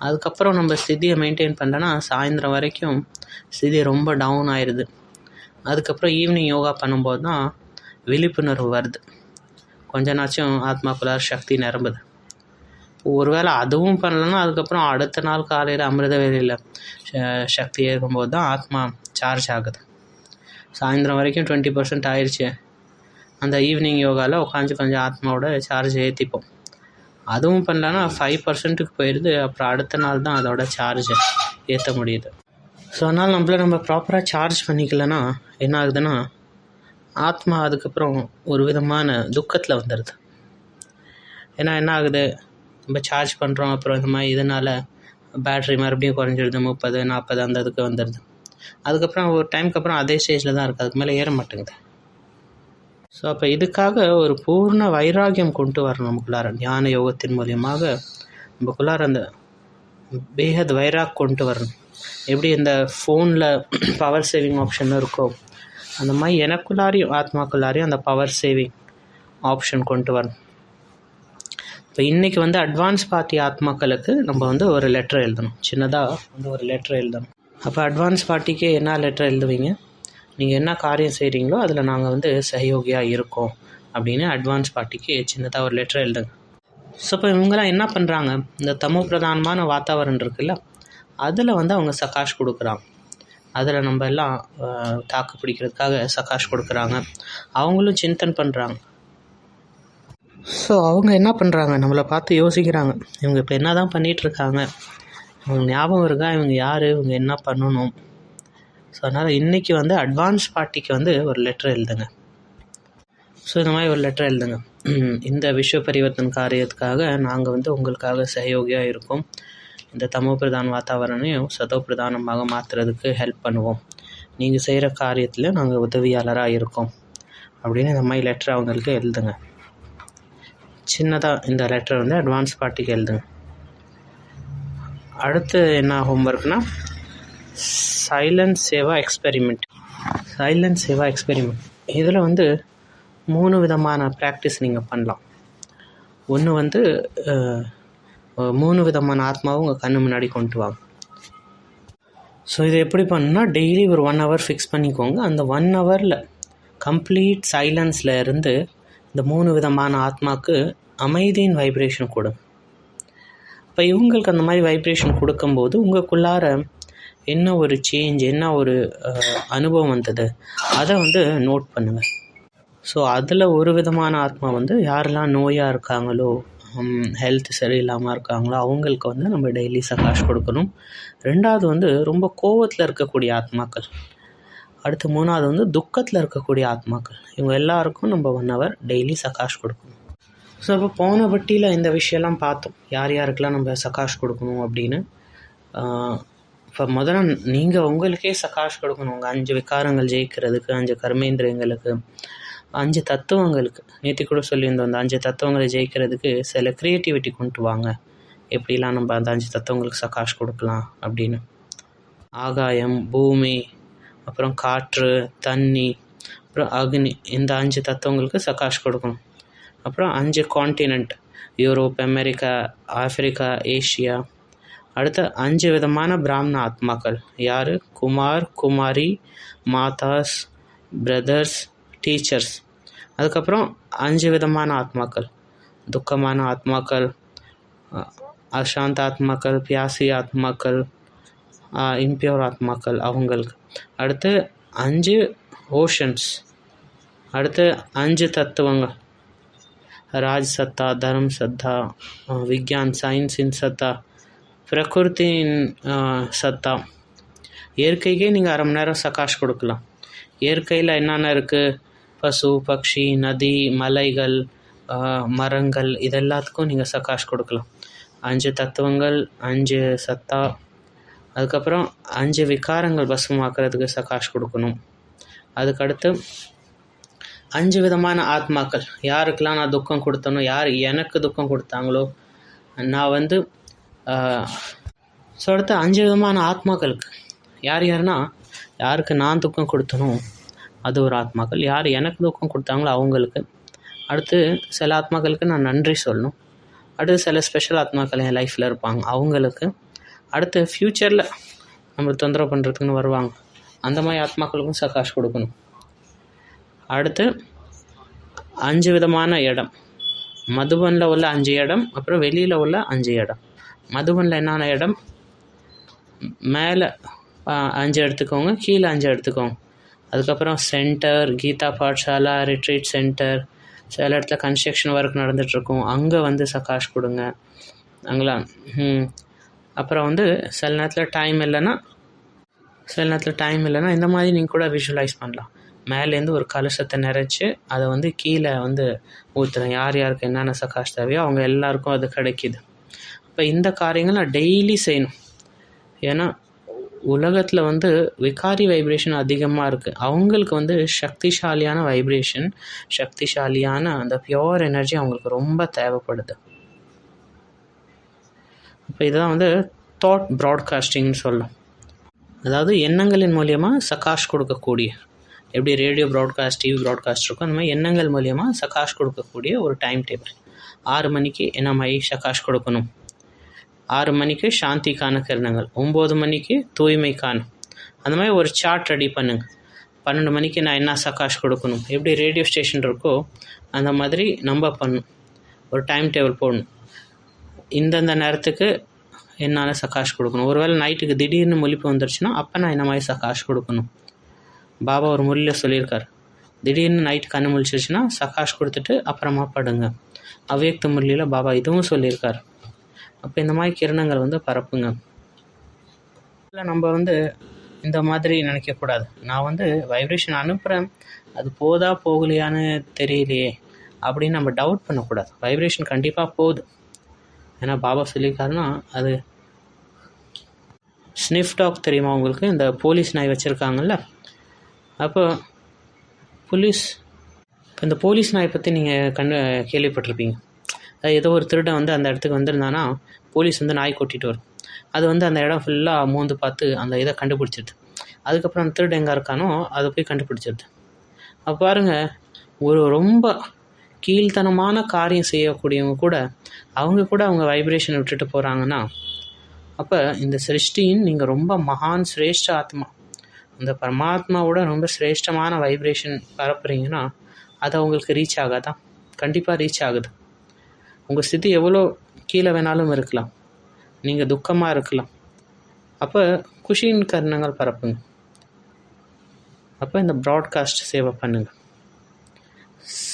அதுக்கப்புறம் நம்ம ஸ்திதியை மெயின்டைன் பண்ணலன்னா சாயந்தரம் வரைக்கும் ஸ்திதி ரொம்ப டவுன் ஆயிடுது. அதுக்கப்புறம் ஈவினிங் யோகா பண்ணும்போது தான் விழிப்புணர்வு வருது, கொஞ்ச நாச்சும் ஆத்மாக்குள்ளார சக்தி நிரம்புது. ஒருவேளை அதுவும் பண்ணலன்னா அதுக்கப்புறம் அடுத்த நாள் காலையில் அமிர்த வேலையில் சக்தி ஏற்கும்போது தான் ஆத்மா சார்ஜ் ஆகுது. சாயந்தரம் வரைக்கும் 20% ஆயிடுச்சு, அந்த ஈவினிங் யோகாவில் உட்காந்து கொஞ்சம் ஆத்மாவோட சார்ஜ் ஏற்றிப்போம். அதுவும் பண்ணலன்னா 5%க்கு போயிடுது, அப்புறம் அடுத்த நாள் தான் அதோட சார்ஜை ஏற்ற முடியுது. ஸோ அதனால் நம்ம ப்ராப்பராக சார்ஜ் பண்ணிக்கலன்னா என்ன ஆகுதுன்னா, ஆத்மா அதுக்கப்புறம் ஒரு விதமான துக்கத்தில் வந்துடுது. ஏன்னா என்ன ஆகுது, நம்ம சார்ஜ் பண்ணுறோம், அப்புறம் இந்த மாதிரி இதனால் பேட்ரி மறுபடியும் குறைஞ்சிடுது, 30 40 அந்த இதுக்கு வந்துடுது. அதுக்கப்புறம் ஒரு டைமுக்கு அப்புறம் அதே ஸ்டேஜில் தான் இருக்குது, அதுக்கு மேலே ஏற மாட்டேங்குது. ஸோ அப்போ இதுக்காக ஒரு பூர்ண வைராகியம் கொண்டு வரணும் நமக்குள்ளார. ஞான யோகத்தின் மூலியமாக நமக்குள்ளார அந்த பேஹத் வைராக் கொண்டு வரணும். எப்படி இந்த ஃபோனில் பவர் சேவிங் ஆப்ஷன் இருக்கோ, அந்த மாதிரி எனக்குள்ளாரையும் ஆத்மாக்குள்ளாரையும் அந்த பவர் சேவிங் ஆப்ஷன் கொண்டு வரணும். இப்போ இன்றைக்கி வந்து அட்வான்ஸ் பார்ட்டி ஆத்மாக்களுக்கு நம்ம வந்து ஒரு லெட்டர் எழுதணும், சின்னதாக வந்து ஒரு லெட்டர் எழுதணும். அப்போ அட்வான்ஸ் பார்ட்டிக்கு என்ன லெட்டர் எழுதுவீங்க, நீங்கள் என்ன காரியம் செய்கிறீங்களோ அதில் நாங்கள் வந்து சகயோகியாக இருக்கோம் அப்படின்னு அட்வான்ஸ் பார்ட்டிக்கு சின்னதாக ஒரு லெட்டர் எழுதுங்க. ஸோ இப்போ இவங்கெல்லாம் என்ன பண்ணுறாங்க, இந்த தமோ பிரதானமான வாத்தாவரணம் இருக்குல்ல, அதில் வந்து அவங்க சகாஷ் கொடுக்குறாங்க. அதில் நம்ம எல்லாம் தாக்கு பிடிக்கிறதுக்காக சகாஷ் கொடுக்குறாங்க. அவங்களும் சிந்தன் பண்ணுறாங்க. ஸோ அவங்க என்ன பண்ணுறாங்க, நம்மளை பார்த்து யோசிக்கிறாங்க, இவங்க இப்போ என்ன தான் பண்ணிகிட்ருக்காங்க, இவங்க ஞாபகம் இருக்கா, இவங்க யார், இவங்க என்ன பண்ணணும். ஸோ அதனால் இன்றைக்கி வந்து அட்வான்ஸ் பார்ட்டிக்கு வந்து ஒரு லெட்டர் எழுதுங்க. ஸோ இந்த மாதிரி ஒரு லெட்டர் எழுதுங்க, இந்த விஸ்வ பரிவர்த்தன் காரியத்துக்காக நாங்கள் வந்து உங்களுக்காக சகயோகியாக இருக்கோம், இந்த தமோ பிரதான வாத்தாவரணையும் சதோ பிரதானமாக மாற்றுறதுக்கு ஹெல்ப் பண்ணுவோம், நீங்கள் செய்கிற காரியத்தில் நாங்கள் உதவியாளராக இருக்கோம் அப்படின்னு இந்த மாதிரி லெட்டர் அவங்களுக்கு எழுதுங்க. சின்னதாக இந்த லெட்டர் வந்து அட்வான்ஸ் பார்ட்டிக்கு எழுதுங்க. அடுத்து என்ன ஹோம்ஒர்க்னா, சைலன்ஸ் சேவா எக்ஸ்பெரிமெண்ட். இதில் வந்து 3 விதமான ப்ராக்டிஸ் நீங்கள் பண்ணலாம். ஒன்று வந்து 3 விதமான ஆத்மாவும் உங்கள் கண்ணு முன்னாடி கொண்டு வாங்க. ஸோ இதை எப்படி பண்ணால், டெய்லி ஒரு 1 hour ஃபிக்ஸ் பண்ணிக்கோங்க. அந்த 1 hourல கம்ப்ளீட் சைலன்ஸில் இருந்து இந்த 3 விதமான ஆத்மாவுக்கு அமைதியின் வைப்ரேஷன் கொடுங்க. இப்போ இவங்களுக்கு அந்த மாதிரி வைப்ரேஷன் கொடுக்கும்போது உங்களுக்குள்ளார என்ன ஒரு சேஞ்ச், என்ன ஒரு அனுபவம் வந்தது, அதை வந்து நோட் பண்ணுங்கள். ஸோ அதில் ஒரு விதமான ஆத்மா வந்து யாரெல்லாம் நோயாக இருக்காங்களோ, ஹெல்த் சரியில்லாமல் இருக்காங்களோ அவங்களுக்கு வந்து நம்ம டெய்லி சகாஷ் கொடுக்கணும். 2வது வந்து ரொம்ப கோவத்தில் இருக்கக்கூடிய ஆத்மாக்கள். அடுத்து 3வது வந்து துக்கத்தில் இருக்கக்கூடிய ஆத்மாக்கள். இவங்க எல்லாருக்கும் நம்ம 1 hour டெய்லி சகாஷ் கொடுக்கணும். ஸோ இப்போ போன வட்டியில் இந்த விஷயம்லாம் பார்த்தோம், யார் யாருக்கெல்லாம் நம்ம சகாஷ் கொடுக்கணும் அப்படின்னு. இப்போ முதல்ல நீங்கள் உங்களுக்கே சகாஷ் கொடுக்கணும். உங்கள் 5 விகாரங்கள் ஜெயிக்கிறதுக்கு, 5 கர்மேந்திரியங்களுக்கு, 5 தத்துவங்களுக்கு. நேற்று கூட சொல்லியிருந்தோம், அந்த 5 தத்துவங்களை ஜெயிக்கிறதுக்கு சில க்ரியேட்டிவிட்டி கொண்டு வாங்க, எப்படிலாம் நம்ம அந்த 5 தத்துவங்களுக்கு சகாஷ் கொடுக்கலாம் அப்படின்னு. ஆகாயம், பூமி, அப்புறம் காற்று, தண்ணி, அப்புறம் அக்னி, இந்த 5 தத்துவங்களுக்கு சகாஷ் கொடுக்கணும். அப்புறம் 5 கான்டினெண்ட், யூரோப், அமெரிக்கா, ஆப்பிரிக்கா, ஏஷியா. அடுத்து 5 விதமான பிராமண ஆத்மாக்கள். யார்? குமார், குமாரி, மாதாஸ், பிரதர்ஸ், டீச்சர்ஸ். அதுக்கப்புறம் 5 விதமான ஆத்மாக்கள். துக்கமான ஆத்மாக்கள், அசாந்த ஆத்மாக்கள், பியாசி ஆத்மாக்கள், இம்பியூர் ஆத்மாக்கள் அவங்களுக்கு. அடுத்து 5 ஓஷன்ஸ். அடுத்து 5 தத்துவங்கள். ராஜ் சத்தா, தர்ம் சத்தா, விக்யான் சயின்ஸின் சத்தா, பிரகிருத்தின் சத்தா. இயற்கைக்கே நீங்கள் அரை மணி நேரம் சகாஷ் கொடுக்கலாம். இயற்கையில் என்னென்ன இருக்குது? பசு, பக்ஷி, நதி, மலைகள், மரங்கள், இது எல்லாத்துக்கும் நீங்கள் சகாஷ் கொடுக்கலாம். 5 தத்துவங்கள், 5 சத்தா. அதுக்கப்புறம் 5 விகாரங்கள் பசுமாக்கிறதுக்கு சகாஷ் கொடுக்கணும். அதுக்கடுத்து 5 விதமான ஆத்மாக்கள். யாருக்கெல்லாம் நான் துக்கம் கொடுத்தனோ, யார் எனக்கு துக்கம் கொடுத்தாங்களோ, நான் வந்து ஸோ அடுத்து 5 விதமான ஆத்மாக்களுக்கு. யார் யாருன்னா, யாருக்கு நான் துக்கம் கொடுத்தனோ அது ஒரு ஆத்மாக்கள், யார் எனக்கு துக்கம் கொடுத்தாங்களோ அவங்களுக்கு. அடுத்து சில ஆத்மாக்களுக்கு நான் நன்றி சொல்லணும். அடுத்து சில ஸ்பெஷல் ஆத்மாக்கள் என் லைஃப்பில் இருப்பாங்க அவங்களுக்கு. அடுத்து ஃப்யூச்சரில் நம்மளை தொந்தரவு பண்ணுறதுக்குன்னு வருவாங்க, அந்த மாதிரி ஆத்மாக்களுக்கும் சகாஷ் கொடுக்கணும். அடுத்து 5 விதமான இடம். மதுபனில் உள்ள 5 இடம், அப்புறம் வெளியில் உள்ள 5 இடம். மதுபனில் என்னென்ன இடம்? மேலே 5 எடுத்துக்கோங்க, கீழே 5 எடுத்துக்கோங்க. அதுக்கப்புறம் centre, Geetha pathshala, retreat centre, சில இடத்துல கன்ஸ்ட்ரக்ஷன் ஒர்க் நடந்துகிட்ருக்கும், அங்கே வந்து சகாஷ் கொடுங்க. அங்கெல்லாம் அப்புறம் வந்து சில நேரத்தில் டைம் இல்லைன்னா இந்த மாதிரி நீங்கள் கூட விஷுவலைஸ் பண்ணலாம். மேலேருந்து ஒரு கலசத்தை நிறைச்சி அதை வந்து கீழே வந்து ஊற்றுறேன். யார் யாருக்கு என்னென்ன சகாஷ் தேவையோ அவங்க எல்லாருக்கும் அது கிடைக்கிது. இப்போ இந்த காரியங்கள் நான் டெய்லி செய்யணும். ஏன்னா உலகத்தில் வந்து விகாரி வைப்ரேஷன் அதிகமாக இருக்குது. அவங்களுக்கு வந்து சக்திசாலியான வைப்ரேஷன், சக்திசாலியான அந்த பியோர் எனர்ஜி அவங்களுக்கு ரொம்ப தேவைப்படுது. இப்போ இதுதான் வந்து தாட் ப்ராட்காஸ்டிங்னு சொல்லலாம். அதாவது எண்ணங்களின் மூலியமாக சகாஷ் கொடுக்கக்கூடிய, எப்படி ரேடியோ ப்ராட்காஸ்ட், டிவி ப்ராட்காஸ்ட் இருக்கும், அந்த மாதிரி எண்ணங்கள் மூலியமாக சகாஷ் கொடுக்கக்கூடிய ஒரு டைம் டேபிள். 6 மணிக்கு என்ன மாதிரி சகாஷ் கொடுக்கணும், 6 மணிக்கு சாந்திக்கான கிரணங்கள், 9 மணிக்கு தூய்மைக்கான, அந்த மாதிரி ஒரு சார்ட் ரெடி பண்ணுங்கள். 12 மணிக்கு நான் என்ன சகாஷ் கொடுக்கணும், எப்படி ரேடியோ ஸ்டேஷன் இருக்கோ அந்த மாதிரி நம்ம பண்ணணும். ஒரு டைம் டேபிள் போடணும். இந்தந்த நேரத்துக்கு என்னால் சகாஷ் கொடுக்கணும். ஒருவேளை நைட்டுக்கு திடீர்னு முழிப்பு வந்துருச்சுன்னா அப்போ நான் என்ன மாதிரி சகாஷ் கொடுக்கணும். பாபா ஒரு முறையில் சொல்லியிருக்கார், திடீர்னு நைட்டு கண்ணு முழிச்சிருச்சுன்னா சகாஷ் கொடுத்துட்டு அப்புறமா படுங்க. அவ்யக்த முரளியில் பாபா இதுவும் சொல்லியிருக்கார். அப்போ இந்த மாதிரி கிரணங்கள் வந்து பரப்புங்க. இல்லை நம்ம வந்து இந்த மாதிரி நினைக்கக்கூடாது, நான் வந்து வைப்ரேஷன் அனுப்புகிறேன், அது போதா போகலையான்னு தெரியலையே அப்படின்னு நம்ம டவுட் பண்ணக்கூடாது. வைப்ரேஷன் கண்டிப்பாக போகுது. ஏன்னா பாபா சொல்லியிருக்காருன்னா, அது ஸ்னிஃப் டாக் தெரியுமா உங்களுக்கு? இந்த போலீஸ் நாய் வச்சுருக்காங்கல்ல, அப்போ இந்த போலீஸ் நாயை பற்றி நீங்கள் கேள்விப்பட்டிருப்பீங்க. அது ஏதோ ஒரு திருடன் வந்து அந்த இடத்துக்கு வந்திருந்தானா போலீஸ் வந்து நாய் கொட்டிட்டு வரும். அது வந்து அந்த இடம் ஃபுல்லாக மோந்து பார்த்து அந்த இதை கண்டுபிடிச்சிடுது. அதுக்கப்புறம் அந்த திருடன் எங்கே இருக்கானோ அதை போய் கண்டுபிடிச்சிடுது. அப்போ பாருங்கள், ஒரு ரொம்ப கீழ்த்தனமான காரியம் செய்யக்கூடியவங்க கூட அவங்க வைப்ரேஷனை விட்டுட்டு போகிறாங்கன்னா, அப்போ இந்த சிருஷ்டியின் நீங்கள் ரொம்ப மகான் சிரேஷ்ட ஆத்மா, அந்த பரமாத்மாவோட ரொம்ப சிரேஷ்டமான வைப்ரேஷன் பரப்புறீங்கன்னா அது அவங்களுக்கு ரீச் ஆகாதா? கண்டிப்பாக ரீச் ஆகுது. உங்கள் ஸ்திதி எவ்வளோ கீழே வேணாலும் இருக்கலாம், நீங்கள் துக்கமாக இருக்கலாம், அப்போ குஷியின் கருணங்கள் பரப்புங்க. அப்போ இந்த ப்ராட்காஸ்ட் சேவை பண்ணுங்கள்.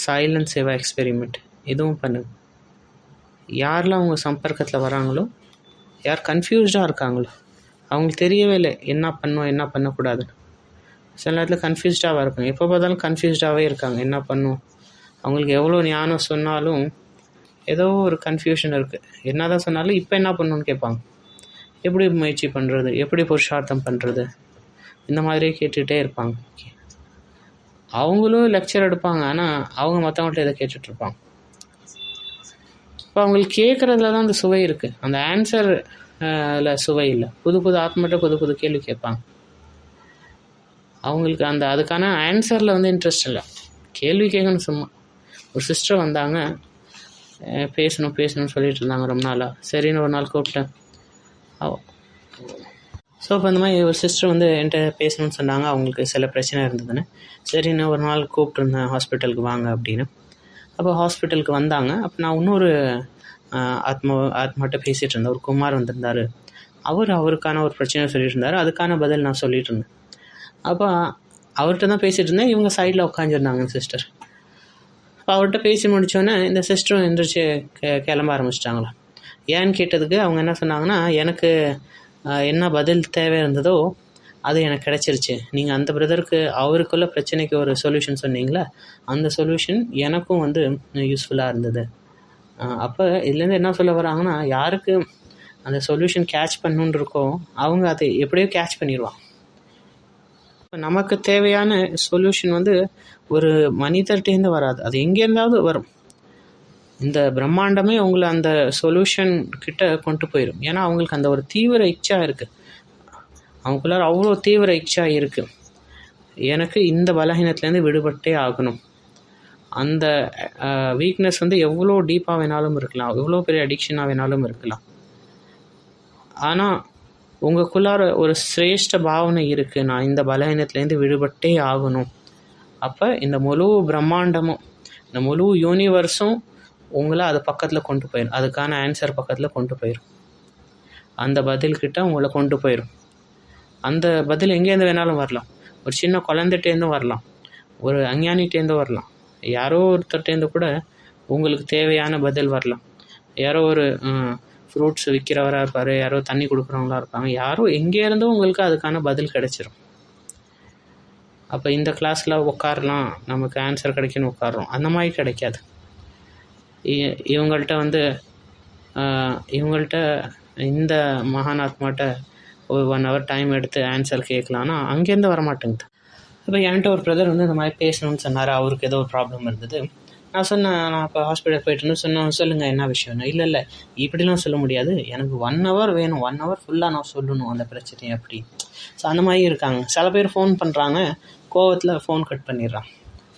சைலண்ட் சேவா எக்ஸ்பெரிமெண்ட் இதுவும் பண்ணுங்கள். யாரெல்லாம் அவங்க சம்பர்க்கத்தில் வராங்களோ, யார் கன்ஃபியூஸ்டாக இருக்காங்களோ, அவங்களுக்கு தெரியவே இல்லை என்ன பண்ணணும் என்ன பண்ணக்கூடாதுன்னு. சில நேரத்தில் கன்ஃபியூஸ்டாக இருக்காங்க, எப்போ பார்த்தாலும் கன்ஃபியூஸ்டாகவே இருக்காங்க, என்ன பண்ணும். அவங்களுக்கு எவ்வளோ ஞானம் சொன்னாலும் ஏதோ ஒரு கன்ஃபியூஷன் இருக்குது. என்ன தான் சொன்னாலும் இப்போ என்ன பண்ணணுன்னு கேட்பாங்க. எப்படி முயற்சி பண்ணுறது, எப்படி புருஷார்த்தம் பண்ணுறது, இந்த மாதிரியே கேட்டுகிட்டே இருப்பாங்க. அவங்களும் லெக்சர் எடுப்பாங்க, ஆனால் அவங்க மற்றவங்கள்ட்ட இதை கேட்டுட்ருப்பாங்க. இப்போ அவங்களுக்கு கேட்குறதுல தான் அந்த சுவை இருக்குது, அந்த ஆன்சரில் சுவை இல்லை. புது புது ஆத்மாட்ட புது கேள்வி கேட்பாங்க. அவங்களுக்கு அதுக்கான ஆன்சரில் வந்து இன்ட்ரெஸ்ட் இல்லை, கேள்வி கேட்கணும். சும்மா ஒரு சிஸ்டர் வந்தாங்க, பேசணும்னு சொல்லிட்டு இருந்தாங்க ரொம்ப நாளாக. சரின்னு ஒரு நாள் கூப்பிட்டேன். ஸோ இப்போ இந்த மாதிரி ஒரு சிஸ்டர் வந்து என்கிட்ட பேசணும்னு சொன்னாங்க. அவங்களுக்கு சில பிரச்சனை இருந்ததுன்னு. சரின்னு ஒரு நாள் கூப்பிட்டுருந்தேன் ஹாஸ்பிட்டலுக்கு வாங்க அப்படின்னு. அப்போ ஹாஸ்பிட்டலுக்கு வந்தாங்க. அப்போ நான் இன்னொரு ஆத்மாட்ட பேசிகிட்டு இருந்தேன். ஒரு குமார் வந்திருந்தார். அவருக்கான ஒரு பிரச்சனை சொல்லிட்டு இருந்தார். அதுக்கான பதில் நான் சொல்லிட்டு இருந்தேன். அப்போ அவர்கிட்ட தான் பேசிகிட்டு இருந்தேன். இவங்க சைடில் உட்காந்துருந்தாங்க சிஸ்டர். அப்போ அவர்கிட்ட பேசி முடித்தோன்னே இந்த சிஸ்டரும் எந்திரிச்சு கிளம்ப ஆரம்பிச்சிட்டாங்களா. ஏன்னு கேட்டதுக்கு அவங்க என்ன சொன்னாங்கன்னா, எனக்கு என்ன பதில் தேவை இருந்ததோ அது எனக்கு கிடச்சிருச்சு. நீங்கள் அந்த பிரதருக்கு அவருக்குள்ள பிரச்சனைக்கு ஒரு சொல்யூஷன் சொன்னீங்களே, அந்த சொல்யூஷன் எனக்கும் வந்து யூஸ்ஃபுல்லாக இருந்தது. அப்போ இதுலேருந்து என்ன சொல்ல வராங்கன்னா, யாருக்கு அந்த சொல்யூஷன் கேட்ச் பண்ணணுன்னு இருக்கோ அவங்க அதை எப்படியோ கேட்ச் பண்ணிடுவான். இப்போ நமக்கு தேவையான சொல்யூஷன் வந்து ஒரு மனிதர்கிட்டேருந்து வராது, அது எங்கேருந்தாவது வரும். இந்த பிரம்மாண்டமே உங்களை அந்த சொல்யூஷன் கிட்ட கொண்டு போயிடும். ஏன்னா அவங்களுக்கு அந்த ஒரு தீவிர இச்சா இருக்குது. அவங்களுக்குள்ளார அவ்வளோ தீவிர இச்சா இருக்குது, எனக்கு இந்த பலகீனத்துலேருந்து விடுபட்டே ஆகணும். அந்த வீக்னஸ் வந்து எவ்வளோ டீப்பாக வேணாலும் இருக்கலாம், எவ்வளோ பெரிய அடிக்ஷனாக வேணாலும் இருக்கலாம். ஆனால் உங்களுக்குள்ளார ஒரு சிரேஷ்ட பாவனை இருக்குது, நான் இந்த பலகீனத்துலேருந்து விடுபட்டே ஆகணும். அப்போ இந்த முழு பிரம்மாண்டமும் இந்த முழு யூனிவர்ஸும் உங்களை அது பக்கத்தில் கொண்டு போயிடும். அதுக்கான ஆன்சர் பக்கத்தில் கொண்டு போயிடும். அந்த பதில்கிட்ட உங்களை கொண்டு போயிடும். அந்த பதில் எங்கேருந்து வேணாலும் வரலாம். ஒரு சின்ன குழந்தைட்டேருந்தும் வரலாம், ஒரு அஞ்ஞானிட்டேருந்தும் வரலாம், யாரோ ஒருத்தர்ட்டேருந்து கூட உங்களுக்கு தேவையான பதில் வரலாம். யாரோ ஒரு ஃப்ரூட்ஸ் விற்கிறவராக இருப்பார், யாரோ தண்ணி கொடுக்குறவங்களா இருப்பாங்க, யாரோ எங்கேருந்தும் உங்களுக்கு அதுக்கான பதில் கிடச்சிரும். அப்போ இந்த கிளாஸில் உட்காரலாம், நமக்கு ஆன்சர் கிடைக்குன்னு உட்காரோம், அந்த மாதிரி கிடைக்காது. இவங்கள்ட்ட இந்த மகானாத்மாட்ட ஒரு 1 hour டைம் எடுத்து ஆன்சர் கேட்கலான்னா அங்கேருந்து வரமாட்டேங்குது. இப்போ என்கிட்ட ஒரு பிரதர் வந்து இந்த மாதிரி பேசணும்னு சொன்னார். அவருக்கு ஏதோ ஒரு ப்ராப்ளம் இருந்தது. நான் சொன்னேன், நான் இப்போ ஹாஸ்பிட்டல் போயிட்டுன்னு சொல்லுங்கள் என்ன விஷயம்னு. இல்லை இப்படிலாம் சொல்ல முடியாது, எனக்கு 1 hour வேணும், 1 hour ஃபுல்லாக நான் சொல்லணும் அந்த பிரச்சனையை அப்படி. ஸோ அந்த மாதிரி இருக்காங்க. சில பேர் ஃபோன் பண்ணுறாங்க, கோவத்தில் ஃபோன் கட் பண்ணிடுறான்.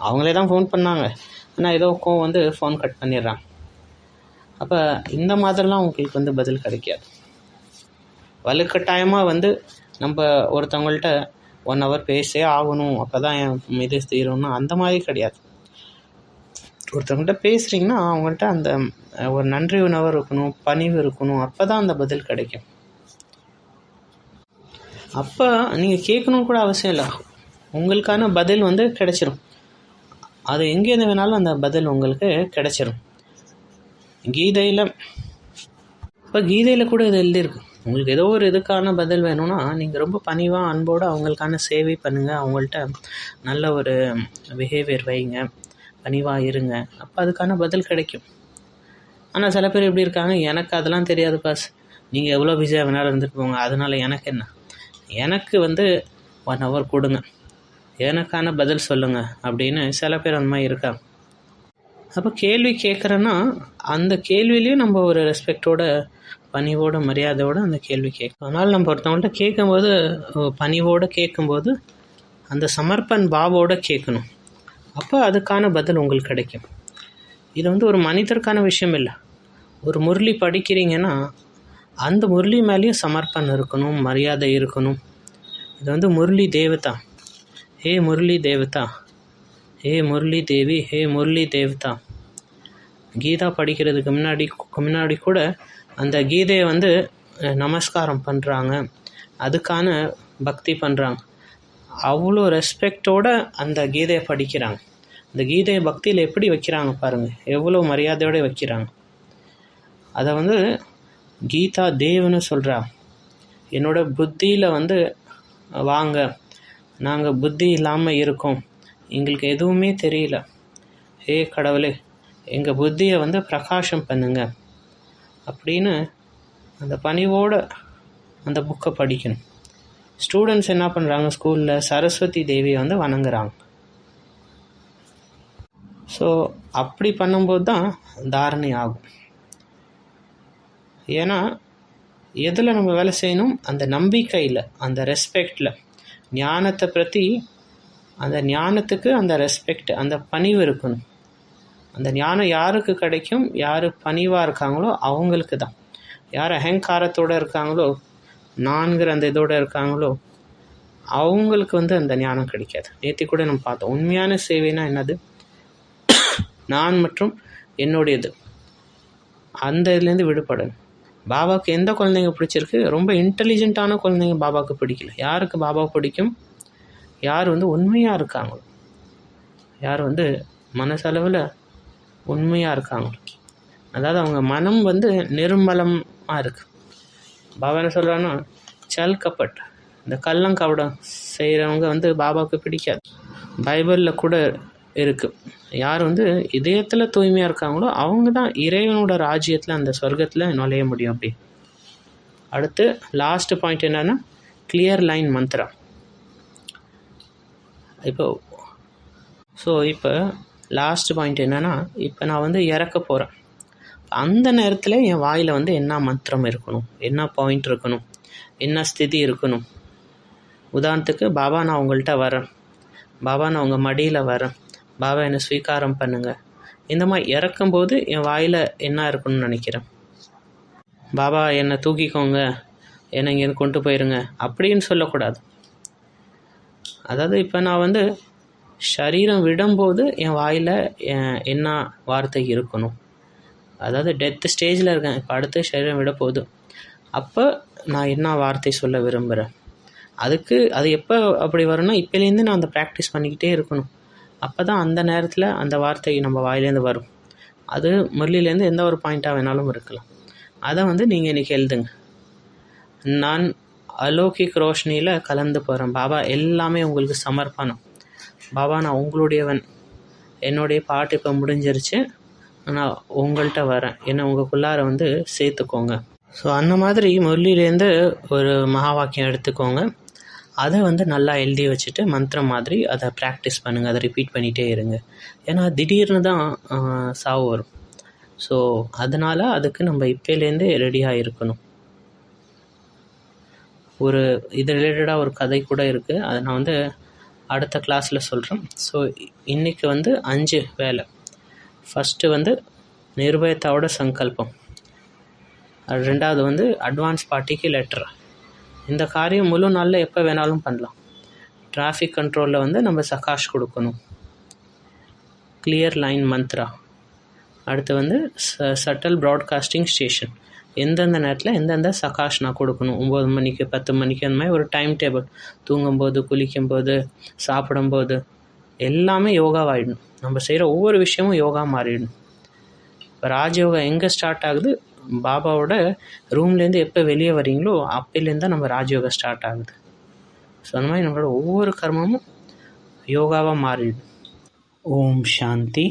அவங்களே தான் ஃபோன் பண்ணாங்க, ஆனால் ஏதோ கோவம் வந்து ஃபோன் கட் பண்ணிடுறான். அப்போ இந்த மாதிரிலாம் உங்களுக்கு வந்து பதில் கிடைக்காது. வலுக்கட்டாயமாக வந்து நம்ம ஒருத்தவங்கள்ட்ட 1 hour பேசே ஆகணும், அப்போ தான் என் இது தீரும்னா அந்த மாதிரி கிடையாது. ஒருத்தவங்கள்ட்ட பேசுகிறீங்கன்னா அவங்கள்ட்ட அந்த ஒரு நன்றி உணர்வு இருக்கணும், பணிவு இருக்கணும், அப்போ தான் அந்த பதில் கிடைக்கும். அப்போ நீங்கள் கேட்கணும் கூட அவசியம் இல்லை, உங்களுக்கான பதில் வந்து கிடைச்சிரும். அது எங்கேருந்து வேணாலும் அந்த பதில் உங்களுக்கு கிடைச்சிரும். கீதையில் கூட இது எழுதியிருக்கு. உங்களுக்கு ஏதோ ஒரு இதுக்கான பதில் வேணும்னா நீங்கள் ரொம்ப பணிவாக அன்போடு அவங்களுக்கான சேவை பண்ணுங்கள், அவங்கள்ட்ட நல்ல ஒரு பிஹேவியர் வைங்க, பணிவாக இருங்க, அப்போ அதுக்கான பதில் கிடைக்கும். ஆனால் சில பேர் எப்படி இருக்காங்க, எனக்கு அதெல்லாம் தெரியாது பாஸ், நீங்கள் எவ்வளோ பிஸியாக வேணாலும் இருந்துட்டு போங்க, அதனால் எனக்கு என்ன, எனக்கு வந்து 1 hour கொடுங்க, எனக்கான பதில் சொல்லுங்கள் அப்படின்னு சில பேர் அந்த மாதிரி இருக்காங்க. அப்போ கேள்வி கேட்குறேன்னா அந்த கேள்வியிலையும் நம்ம ஒரு ரெஸ்பெக்டோட, பணிவோட, மரியாதையோடு அந்த கேள்வி கேட்கணும். அதனால் நம்ம ஒருத்தவங்கள்ட்ட கேட்கும்போது பணிவோடு கேட்கும்போது அந்த சமர்ப்பன் பாவோடு கேட்கணும். அப்போ அதுக்கான பதில் உங்களுக்கு கிடைக்கும். இது வந்து ஒரு மனிதருக்கான விஷயம் இல்லை. ஒரு முரளி படிக்கிறீங்கன்னா அந்த முரளி மேலேயும் சமர்ப்பன் இருக்கணும், மரியாதை இருக்கணும். இது வந்து முரளி தேவதா, ஹே முரளி தேவதா, ஹே முரளி தேவி, ஹே முரளி தேவதா. கீதா படிக்கிறதுக்கு முன்னாடி கூட அந்த கீதையை வந்து நமஸ்காரம் பண்ணுறாங்க, அதுக்கான பக்தி பண்ணுறாங்க. அவ்வளோ ரெஸ்பெக்டோடு அந்த கீதையை படிக்கிறாங்க. அந்த கீதையை பக்தியில் எப்படி வைக்கிறாங்க பாருங்கள், எவ்வளோ மரியாதையோடு வைக்கிறாங்க. அதை வந்து கீதா தேவ்னு சொல்கிறாங்க. என்னோட புத்தியில் வந்து வாங்க, நாங்கள் புத்தி இல்லாமல் இருக்கோம், எங்களுக்கு எதுவுமே தெரியல, ஹே கடவுளே எங்கள் புத்தியை வந்து பிரகாசம் பண்ணுங்க அப்படின்னு அந்த பணிவோடு அந்த புக்கை படிக்கணும். ஸ்டூடெண்ட்ஸ் என்ன பண்ணுறாங்க, ஸ்கூலில் சரஸ்வதி தேவியை வந்து வணங்குறாங்க. ஸோ அப்படி பண்ணும்போது தான் தாரணை ஆகும். ஏன்னா எதில் நம்ம வேலை செய்யணும், அந்த நம்பிக்கையில், அந்த ரெஸ்பெக்டில், ஞானத்தை பற்றி அந்த ஞானத்துக்கு அந்த ரெஸ்பெக்ட், அந்த பணிவு இருக்கணும். அந்த ஞானம் யாருக்கு கிடைக்கும்? யார் பணிவாக இருக்காங்களோ அவங்களுக்கு தான். யார் அகங்காரத்தோடு இருக்காங்களோ, நான்கிற அந்த இதோடு இருக்காங்களோ அவங்களுக்கு அந்த ஞானம் கிடைக்காது. நேற்று கூட நம்ம பார்த்தோம், உண்மையான சேவைனா என்னது? நான் மற்றும் என்னுடையது, அந்த இதுலேருந்து விடுபடணும். பாபாவுக்கு எந்த குழந்தைங்க பிடிச்சிருக்கு? ரொம்ப இன்டெலிஜென்ட்டான குழந்தைங்க பாபாவுக்கு பிடிக்கல. யாருக்கு பாபா பிடிக்கும்? யார் உண்மையாக இருக்காங்களோ, யார் மனசளவில் உண்மையாக இருக்காங்களோ, அதாவது அவங்க மனம் நிர்மலமாக இருக்குது. பாபா என்ன சொல்கிறான்னா, சல் கப்பட், இந்த கள்ளங்கவடம் செய்கிறவங்க பாபாவுக்கு பிடிக்காது. பைபிளில் கூட இருக்குது, யார் இதயத்தில் தூய்மையாக இருக்காங்களோ அவங்க தான் இறைவனோட ராஜ்யத்தில், அந்த சொர்க்கத்தில் நுழைய முடியும். அப்படி அடுத்து லாஸ்ட் பாயிண்ட் என்னென்னா, கிளியர் லைன் மந்த்ரா. இப்போ லாஸ்ட் பாயிண்ட் என்னென்னா, இப்போ நான் இறக்க போகிறேன். அந்த நேரத்தில் என் வாயில் என்ன மந்திரம் இருக்கணும், என்ன பாயிண்ட் இருக்கணும், என்ன ஸ்திதி இருக்கணும். உதாரணத்துக்கு, பாபா நான் உங்கள்கிட்ட வரேன், பாபா நான் உங்கள் மடியில் வரேன், பாபா என்னை ஸ்வீகாரம் பண்ணுங்கள். இந்த மாதிரி இறக்கும்போது என் வாயில் என்ன இருக்கணும்னு நினைக்கிறேன்? பாபா என்னை தூக்கிக்கோங்க, என்னை இங்கேருந்து கொண்டு போயிருங்க அப்படின்னு சொல்லக்கூடாது. அதாவது இப்போ நான் சரீரம் விடும்போது என் வாயில் என்ன வார்த்தை இருக்கணும். அதாவது டெத் ஸ்டேஜில் இருக்கேன், இப்போ அடுத்து சரீரம் விட போகுது, அப்போ நான் என்ன வார்த்தை சொல்ல விரும்புகிறேன். அது எப்போ அப்படி வரும்னா, இப்போலேருந்து நான் அந்த ப்ராக்டிஸ் பண்ணிக்கிட்டே இருக்கணும். அப்போ தான் அந்த நேரத்தில் அந்த வார்த்தை நம்ம வாயிலேருந்து வரும். அது முரளிலேருந்து எந்த ஒரு பாயிண்ட்டாக வேணாலும் இருக்கலாம். அதை நீங்கள் இன்றைக்கி எழுதுங்க. நான் அலௌகிக் ரோஷனியில் கலந்து போகிறேன். பாபா எல்லாமே உங்களுக்கு சமர்ப்பணம். பாபா நான் உங்களுடையவன், என்னுடைய பாட்டு இப்போ முடிஞ்சிருச்சு, நான் உங்கள்கிட்ட வரேன், என்னை உங்களுக்குள்ளார சேர்த்துக்கோங்க. ஸோ அந்த மாதிரி முரளிலேருந்து ஒரு மகா வாக்கியம் எடுத்துக்கோங்க. அதை நல்லா எழுதி வச்சுட்டு மந்திரம் மாதிரி அதை ப்ராக்டிஸ் பண்ணுங்கள். அதை ரிப்பீட் பண்ணிகிட்டே இருங்க. ஏன்னா திடீர்னு தான் சாவு வரும். ஸோ அதனால் அதுக்கு நம்ம இப்போலேருந்தே ரெடியாக இருக்கணும். இது ரிலேட்டடாக ஒரு கதை கூட இருக்குது, அதை நான் அடுத்த கிளாஸில் சொல்கிறேன். ஸோ இன்றைக்கி 5 வேலை. ஃபஸ்ட்டு நிர்பயத்தாவோட சங்கல்பம், ரெண்டாவது அட்வான்ஸ் பார்ட்டிக்கு லெட்டர். இந்த காரியம் முழு நாளில் எப்போ வேணாலும் பண்ணலாம். டிராஃபிக் கண்ட்ரோலில் நம்ம சகாஷ் கொடுக்கணும். Clear line Mantra. அடுத்து சட்டல் ப்ராட்காஸ்டிங் ஸ்டேஷன். எந்தெந்த நேரத்தில் எந்தெந்த சகாஷ் நான் கொடுக்கணும், 9 மணிக்கு 10 மணிக்கு, அந்த மாதிரி ஒரு டைம் டேபிள். தூங்கும்போது, குளிக்கும்போது, சாப்பிடும்போது எல்லாமே யோகாவாகிடணும். நம்ம செய்கிற ஒவ்வொரு விஷயமும் யோகா மாறிடணும். இப்போ ராஜயோகா எங்கே ஸ்டார்ட் ஆகுது? பாபாவோட ரூம்லேருந்து எப்போ வெளியே வரீங்களோ அப்போலேருந்து தான் நம்ம ராஜயோகா ஸ்டார்ட் ஆகுது. ஸோ அந்த மாதிரி நம்மளோட ஒவ்வொரு கர்மமும் யோகாவாக மாறிடும். ஓம் சாந்தி.